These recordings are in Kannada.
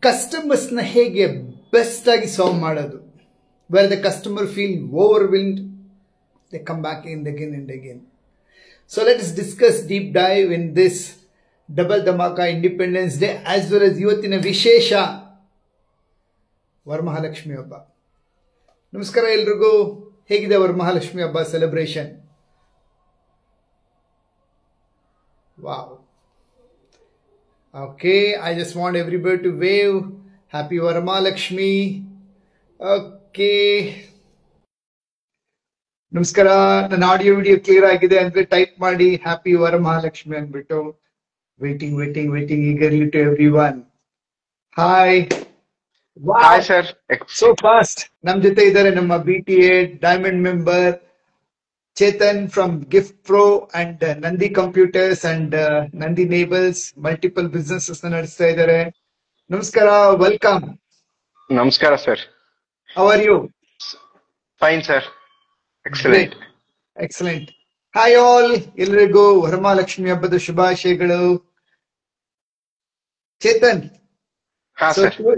ಕಸ್ಟಮರ್ಸ್ನ ಹೇಗೆ ಬೆಸ್ಟ್ ಆಗಿ ಸಾಲ್ವ್ ಮಾಡೋದು, where the customer feel overwhelmed, they come back in again and again. So let us discuss deep dive in this double dhamaka independence day as well as ಇವತ್ತಿನ ವಿಶೇಷ ವರಮಹಾಲಕ್ಷ್ಮಿ ಹಬ್ಬ. ನಮಸ್ಕಾರ ಎಲ್ರಿಗೂ. ಹೇಗಿದೆ ವರಮಹಾಲಕ್ಷ್ಮಿ ಹಬ್ಬ celebration? Wow. Okay, I just want everybody to wave. Happy Varamalakshmi. Okay. ನಮಸ್ಕಾರ. ನನ್ನ ಆಡಿಯೋ ವಿಡಿಯೋ ಕ್ಲಿಯರ್ ಆಗಿದೆ ಅಂದ್ರೆ ಟೈಪ್ ಮಾಡಿ ಹ್ಯಾಪಿ ವರಮಹಾಲಕ್ಷ್ಮಿ ಅಂದ್ಬಿಟ್ಟು. Waiting eagerly to everyone. Hi. Hi sir. So fast. ನಮ್ ಜೊತೆ ಇದ್ದಾರೆ ನಮ್ಮ BTA diamond member Chetan from Gift Pro and Nandi Computers and Nandi Neighbors, multiple businesses ನಡೆಸ್ತಾ ಇದ್ದಾರೆ. ನಮಸ್ಕಾರ, ವೆಲ್ಕಮ್. ನಮಸ್ಕಾರ sir. How are you? Fine sir. Excellent. Excellent. Hi all, ಎಲ್ರಿಗೂ ವರಮಹಾಲಕ್ಷ್ಮಿ ಹಬ್ಬದ ಶುಭಾಶಯಗಳು. ಚೇತನ್,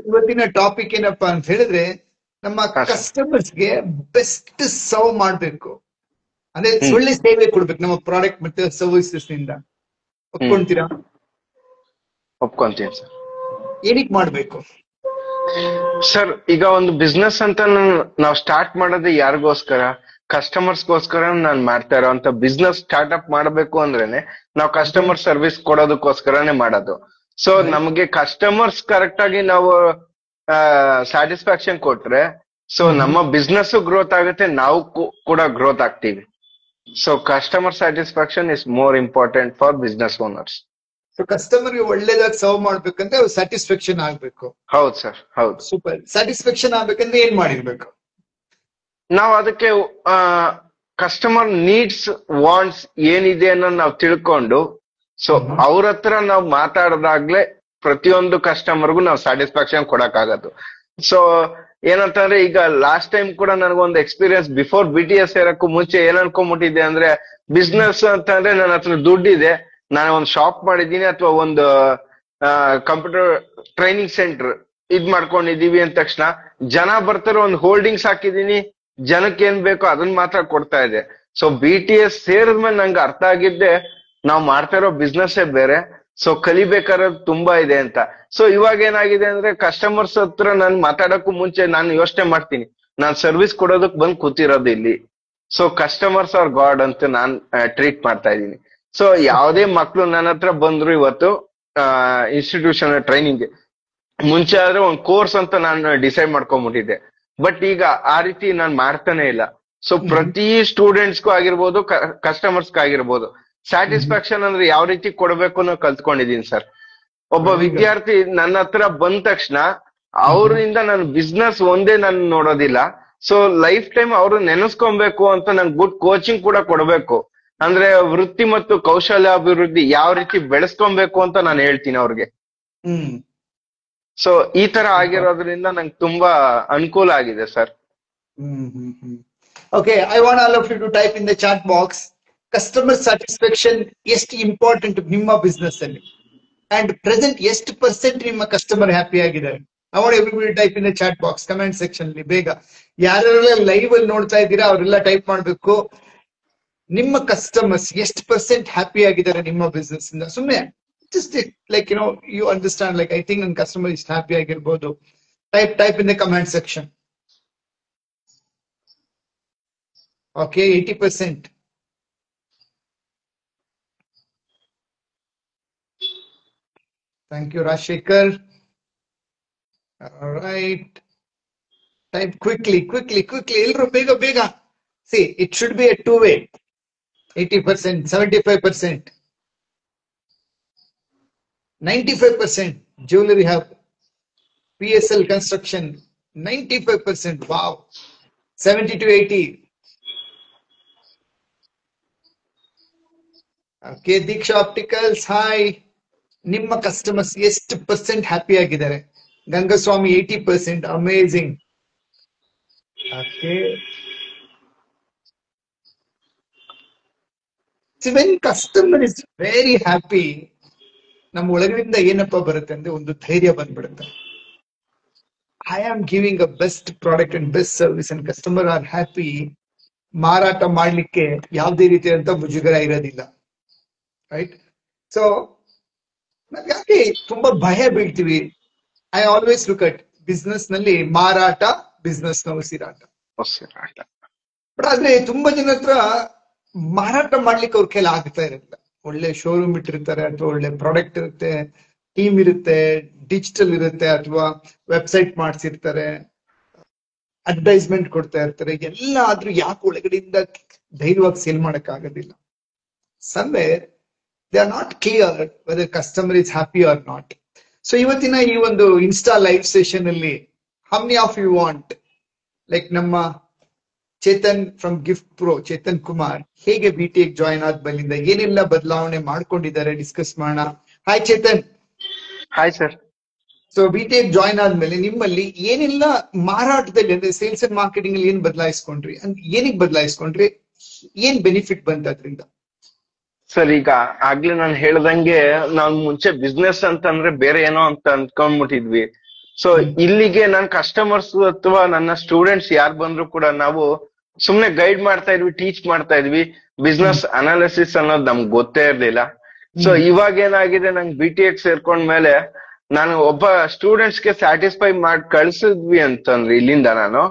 ಇವತ್ತಿನ ಟಾಪಿಕ್ ಏನಪ್ಪಾ ಅಂತ ಹೇಳಿದ್ರೆ, ನಮ್ಮ ಕಸ್ಟಮರ್ಸ್ಗೆ ಬೆಸ್ಟ್ ಸರ್ವ್ ಮಾಡ್ಬೇಕು, ಅಂದ್ರೆ ಒಳ್ಳೆ ಸೇವೆ ಕೊಡ್ಬೇಕು ನಮ್ಮ ಪ್ರಾಡಕ್ಟ್ ಮತ್ತೆ ಸರ್ವಿಸಸ್ ನಿಂದ. ಒಪ್ಕೊಂತೀರಾ? ಒಪ್ಕೊಂತೀನಿ ಸರ್. ಏನಕ್ಕೆ ಮಾಡ್ಬೇಕು ಸರ್? ಈಗ ಒಂದು ಬಿಸ್ನೆಸ್ ಅಂತ ನಾವು ಸ್ಟಾರ್ಟ್ ಮಾಡೋದು ಯಾರಿಗೋಸ್ಕರ? ಕಸ್ಟಮರ್ಸ್ಗೋಸ್ಕರ ನಾನು ಮಾಡ್ತಾ ಇರೋ ಅಂತ ಬಿಸ್ನೆಸ್ ಸ್ಟಾರ್ಟ್ ಅಪ್ ಮಾಡಬೇಕು ಅಂದ್ರೇನೆ ನಾವು ಕಸ್ಟಮರ್ ಸರ್ವಿಸ್ ಕೊಡೋದಕ್ಕೋಸ್ಕರನೇ ಮಾಡೋದು. ಸೊ ನಮಗೆ ಕಸ್ಟಮರ್ಸ್ ಕರೆಕ್ಟ್ ಆಗಿ ನಾವು ಸ್ಯಾಟಿಸ್ಫ್ಯಾಕ್ಷನ್ ಕೊಟ್ರೆ ಸೊ ನಮ್ಮ ಬಿಸ್ನೆಸ್ ಗ್ರೋತ್ ಆಗುತ್ತೆ, ನಾವು ಕೂಡ ಗ್ರೋತ್ ಆಗ್ತೀವಿ. So customer satisfaction is more important for business owners. So customer ಗೆ ಒಳ್ಳೇದಾಗಿ ಸರ್ವ್ ಮಾಡ್ಬೇಕಂದ್ರೆ ಅವ್ರು ಸ್ಯಾಟಿಸ್ಫ್ಯಾಕ್ಷನ್ ಆಗ್ಬೇಕು. ಹೌದು ಸರ್, ಹೌದು. ಸೂಪರ್. ಸ್ಯಾಟಿಸ್ಫ್ಯಾಕ್ಷನ್ ಆಗ್ಬೇಕಂದ್ರೆ ಏನ್ ಮಾಡಿರ್ಬೇಕು ನಾವು? ಅದಕ್ಕೆ ಕಸ್ಟಮರ್ ನೀಡ್ಸ್, ವಾಂಟ್ಸ್ ಏನಿದೆ ಅನ್ನೋ ನಾವು ತಿಳ್ಕೊಂಡು ಸೊ ಅವ್ರ ಹತ್ರ ನಾವು ಮಾತಾಡೋದಾಗ್ಲೇ ಪ್ರತಿಯೊಂದು ಕಸ್ಟಮರ್ಗೂ ನಾವು ಸ್ಯಾಟಿಸ್ಫ್ಯಾಕ್ಷನ್ ಕೊಡಕ್ಕಾಗದು. ಸೊ ಏನಂತಂದ್ರೆ, ಈಗ ಲಾಸ್ಟ್ ಟೈಮ್ ಕೂಡ ನನಗೊಂದು ಎಕ್ಸ್ಪೀರಿಯನ್ಸ್, ಬಿಫೋರ್ BTS ಸೇರಕ್ಕೂ ಮುಂಚೆ ಏನ್ ಅನ್ಕೊಂಡ್ಬಿಟ್ಟಿದ್ದೆ ಅಂದ್ರೆ, ಬಿಸ್ನೆಸ್ ಅಂತಂದ್ರೆ ನನ್ನ ಹತ್ರ ದುಡ್ಡಿದೆ, ನಾನು ಒಂದು ಶಾಪ್ ಮಾಡಿದ್ದೀನಿ ಅಥವಾ ಒಂದು ಕಂಪ್ಯೂಟರ್ ಟ್ರೈನಿಂಗ್ ಸೆಂಟರ್ ಇದ್ ಮಾಡ್ಕೊಂಡಿದೀವಿ ಅಂದ ತಕ್ಷಣ ಜನ ಬರ್ತಾರೆ, ಒಂದು ಹೋಲ್ಡಿಂಗ್ಸ್ ಹಾಕಿದೀನಿ, ಜನಕ್ಕೆ ಏನ್ ಬೇಕೋ ಅದನ್ನ ಮಾತ್ರ ಕೊಡ್ತಾ ಇದೆ. ಸೊ BTS ಸೇರಿದ್ಮೇಲೆ ನಂಗೆ ಅರ್ಥ ಆಗಿದ್ದೆ, ನಾವು ಮಾಡ್ತಾ ಇರೋ ಬಿಸ್ನೆಸ್ ಬೇರೆ, ಸೊ ಕಲಿಬೇಕಾರೋದು ತುಂಬಾ ಇದೆ ಅಂತ. ಸೊ ಇವಾಗ ಏನಾಗಿದೆ ಅಂದ್ರೆ, ಕಸ್ಟಮರ್ಸ್ ಹತ್ರ ನಾನು ಮಾತಾಡಕ್ಕೂ ಮುಂಚೆ ನಾನು ಯೋಚನೆ ಮಾಡ್ತೀನಿ, ನಾನ್ ಸರ್ವಿಸ್ ಕೊಡೋದಕ್ ಬಂದ್ ಕೂತಿರೋದು ಇಲ್ಲಿ. ಸೊ ಕಸ್ಟಮರ್ಸ್ ಆರ್ ಗಾಡ್ ಅಂತ ನಾನ್ ಟ್ರೀಟ್ ಮಾಡ್ತಾ ಇದ್ದೀನಿ. ಸೊ ಯಾವ್ದೇ ಮಕ್ಳು ನನ್ನ ಹತ್ರ ಬಂದ್ರು ಇವತ್ತು ಇನ್ಸ್ಟಿಟ್ಯೂಷನ್ ಟ್ರೈನಿಂಗ್, ಮುಂಚೆ ಆದ್ರೆ ಒಂದು ಕೋರ್ಸ್ ಅಂತ ನಾನು ಡಿಸೈಡ್ ಮಾಡ್ಕೊಂಡ್ಬಿಟ್ಟಿದ್ದೆ, ಬಟ್ ಈಗ ಆ ರೀತಿ ನಾನು ಮಾಡ್ತಾನೆ ಇಲ್ಲ. ಸೊ ಪ್ರತಿ ಸ್ಟೂಡೆಂಟ್ಸ್ಗೂ ಆಗಿರ್ಬೋದು, ಕಸ್ಟಮರ್ಸ್ಗೂ ಆಗಿರ್ಬೋದು, ಸ್ಯಾಟಿಸ್ಫ್ಯಾಕ್ಷನ್ ಅಂದ್ರೆ ಯಾವ ರೀತಿ ಕೊಡ್ಬೇಕು ಅನ್ನೋ ಕಲ್ತ್ಕೊಂಡಿದೀನಿ ಸರ್. ಒಬ್ಬ ವಿದ್ಯಾರ್ಥಿ ನನ್ನ ಹತ್ರ ಬಂದ ತಕ್ಷಣ ಅವರಿಂದ ನಾನು ಬಿಸ್ನೆಸ್ ಒಂದೇ ನಾನು ನೋಡೋದಿಲ್ಲ, ಸೊ ಲೈಫ್ ಟೈಮ್ ಅವರು ನೆನೆಸ್ಕೊಬೇಕು ಅಂತ ನಂಗೆ ಗುಡ್ ಕೋಚಿಂಗ್ ಕೂಡ ಕೊಡ್ಬೇಕು. ಅಂದ್ರೆ ವೃತ್ತಿ ಮತ್ತು ಕೌಶಲ್ಯಾಭಿವೃದ್ಧಿ ಯಾವ ರೀತಿ ಬೆಳೆಸ್ಕೊಬೇಕು ಅಂತ ನಾನು ಹೇಳ್ತೀನಿ ಅವ್ರಿಗೆ. ಸೊ ಈ ತರ ಆಗಿರೋದ್ರಿಂದ ನಂಗೆ ತುಂಬಾ ಅನುಕೂಲ ಆಗಿದೆ sir. Okay, I want all of you to type in the chat box, customer satisfaction ಎಷ್ಟು ಇಂಪಾರ್ಟೆಂಟ್ ನಿಮ್ಮ ಬಿಸ್ನೆಸ್ ಅಲ್ಲಿ, ಅಂಡ್ ಪ್ರೆಸೆಂಟ್ ಎಷ್ಟು % ನಿಮ್ಮ ಕಸ್ಟಮರ್ ಹ್ಯಾಪಿ ಆಗಿದ್ದಾರೆ? I want everybody type in the chat box, comment section ಅಲ್ಲಿ ಬೇಗ. ಯಾರೆಲ್ಲ ಲೈವ್ ಅಲ್ಲಿ ನೋಡ್ತಾ ಇದ್ದೀರಾ ಅವರೆಲ್ಲ ಟೈಪ್ ಮಾಡ್ಬೇಕು, ನಿಮ್ಮ ಕಸ್ಟಮರ್ಸ್ ಎಷ್ಟು % ಹ್ಯಾಪಿ ಆಗಿದ್ದಾರೆ ನಿಮ್ಮ ಬಿಸ್ನೆಸ್ ಇಂದ. ಸುಮ್ಮನೆ just like you understand, like I think ನನ್ನ ಕಸ್ಟಮರ್ ಇಷ್ಟು ಹ್ಯಾಪಿ ಆಗಿರ್ಬೋದು. Type in the comment section. Okay, 80%. Thank you, Rashekar. All right. Type quickly. Elru bega. See, it should be a two-way. 80%, 75%, 95%. Jewelry hub, PSL construction, 95%. Wow. 70 to 80. Okay, Diksha Opticals, hi. ನಿಮ್ಮ ಕಸ್ಟಮರ್ಸ್ ಎಷ್ಟು % ಹ್ಯಾಪಿ ಆಗಿದ್ದಾರೆ? ಗಂಗಸ್ವಾಮಿ 80%. Amazing. When customer is very happy, ನಮ್ಮ ಒಳಗಡೆಯಿಂದ ಏನಪ್ಪಾ ಬರುತ್ತೆ ಅಂದ್ರೆ ಒಂದು ಧೈರ್ಯ ಬಂದ್ಬಿಡುತ್ತೆ. I am giving a best product and best service and customer are happy, ಮಾರಾಟ ಮಾಡ್ಲಿಕ್ಕೆ ಯಾವುದೇ ರೀತಿಯಾದಂತ ಮುಜುಗರ ಇರೋದಿಲ್ಲ. ರೈಟ್? ಸೊ ಯಾಕೆ ತುಂಬಾ ಭಯ ಬೀಳ್ತೀವಿ? I always look at business ನಲ್ಲಿ ಮಾರಾಟ ಬಿಸ್ನೆಸ್ ನ ಉಸಿರಾಟ. ಬಟ್ ಆದ್ರೆ ತುಂಬಾ ಜನ ಹತ್ರ ಮಾರಾಟ ಮಾಡ್ಲಿಕ್ಕೆ ಅವ್ರ ಕೈಲಿ ಆಗ್ತಾ ಇರಲ್ಲ. ಒಳ್ಳೆ ಶೋರೂಮ್ ಇಟ್ಟಿರ್ತಾರೆ, ಅಥವಾ ಒಳ್ಳೆ ಪ್ರಾಡಕ್ಟ್ ಇರುತ್ತೆ, ಟೀಮ್ ಇರುತ್ತೆ, ಡಿಜಿಟಲ್ ಇರುತ್ತೆ, ಅಥವಾ ವೆಬ್ಸೈಟ್ ಮಾಡಿಸಿರ್ತಾರೆ, ಅಡ್ವರ್ಟೈಸ್ಮೆಂಟ್ ಕೊಡ್ತಾ ಇರ್ತಾರೆ, ಎಲ್ಲ ಆದ್ರೂ ಯಾಕೆ ಒಳಗಡೆಯಿಂದ ಧೈರ್ಯವಾಗಿ ಸೇಲ್ ಮಾಡಕ್ ಆಗೋದಿಲ್ಲ? Somewhere they are not clear whether customer is happy or not. So ಇವತ್ತಿನ ಈ ಒಂದು ಇನ್ಸ್ಟಾ ಲೈವ್ ಸೆಷನ್ ಅಲ್ಲಿ how many of you want, like ನಮ್ಮ Chetan from Gift Pro, Chetan Kumar, ಹೇಗೆ BTech ಜಾಯಿನ್ ಆದ್ಮೇಲಿಂದ ಏನೆಲ್ಲ ಬದಲಾವಣೆ ಮಾಡ್ಕೊಂಡಿದ್ದಾರೆ ಡಿಸ್ಕಸ್ ಮಾಡೋಣ. Hi Chetan. Hi sir. So BTech join ಆದ್ಮೇಲೆ ನಿಮ್ಮಲ್ಲಿ ಏನೆಲ್ಲ ಮಾರಾಟದಲ್ಲಿ ಅಂದ್ರೆ ಸೇಲ್ಸ್ ಅಂಡ್ ಮಾರ್ಕೆಟಿಂಗ್ ಅಲ್ಲಿ ಏನ್ ಬದಲಾಯಿಸ್ಕೊಂಡ್ರಿ, ಏನಿಗೆ ಬದಲಾಯಿಸ್ಕೊಂಡ್ರಿ, ಏನ್ ಬೆನಿಫಿಟ್ ಬಂತ ಅದ್ರಿಂದ? ಸರ್, ಈಗ ಆಗ್ಲೇ ನಾನು ಹೇಳ್ದಂಗೆ ನಾವ್ ಮುಂಚೆ ಬಿಸ್ನೆಸ್ ಅಂತಂದ್ರೆ ಬೇರೆ ಏನೋ ಅಂತ ಅಂದ್ಕೊಂಡ್ಬಿಟ್ಟಿದ್ವಿ. ಸೊ ಇಲ್ಲಿಗೆ ನನ್ನ ಕಸ್ಟಮರ್ಸ್ ಅಥವಾ ನನ್ನ ಸ್ಟೂಡೆಂಟ್ಸ್ ಯಾರು ಬಂದ್ರು ಕೂಡ ನಾವು ಸುಮ್ನೆ ಗೈಡ್ ಮಾಡ್ತಾ ಇದ್ವಿ, ಟೀಚ್ ಮಾಡ್ತಾ ಇದ್ವಿ. ಬಿಸ್ನೆಸ್ ಅನಾಲಿಸಿಸ್ ಅನ್ನೋದು ನಮ್ಗೆ ಗೊತ್ತೇ ಇರ್ಲಿಲ್ಲ. ಸೊ ಇವಾಗ ಏನಾಗಿದೆ, ನಂಗೆ BTech ಸೇರ್ಕೊಂಡ್ಮೇಲೆ ನಾನು ಒಬ್ಬ ಸ್ಟೂಡೆಂಟ್ಸ್ ಗೆ ಸ್ಯಾಟಿಸ್ಫೈ ಮಾಡಿ ಕಳ್ಸಿದ್ವಿ ಅಂತಂದ್ರೆ ಇಲ್ಲಿಂದ ನಾನು.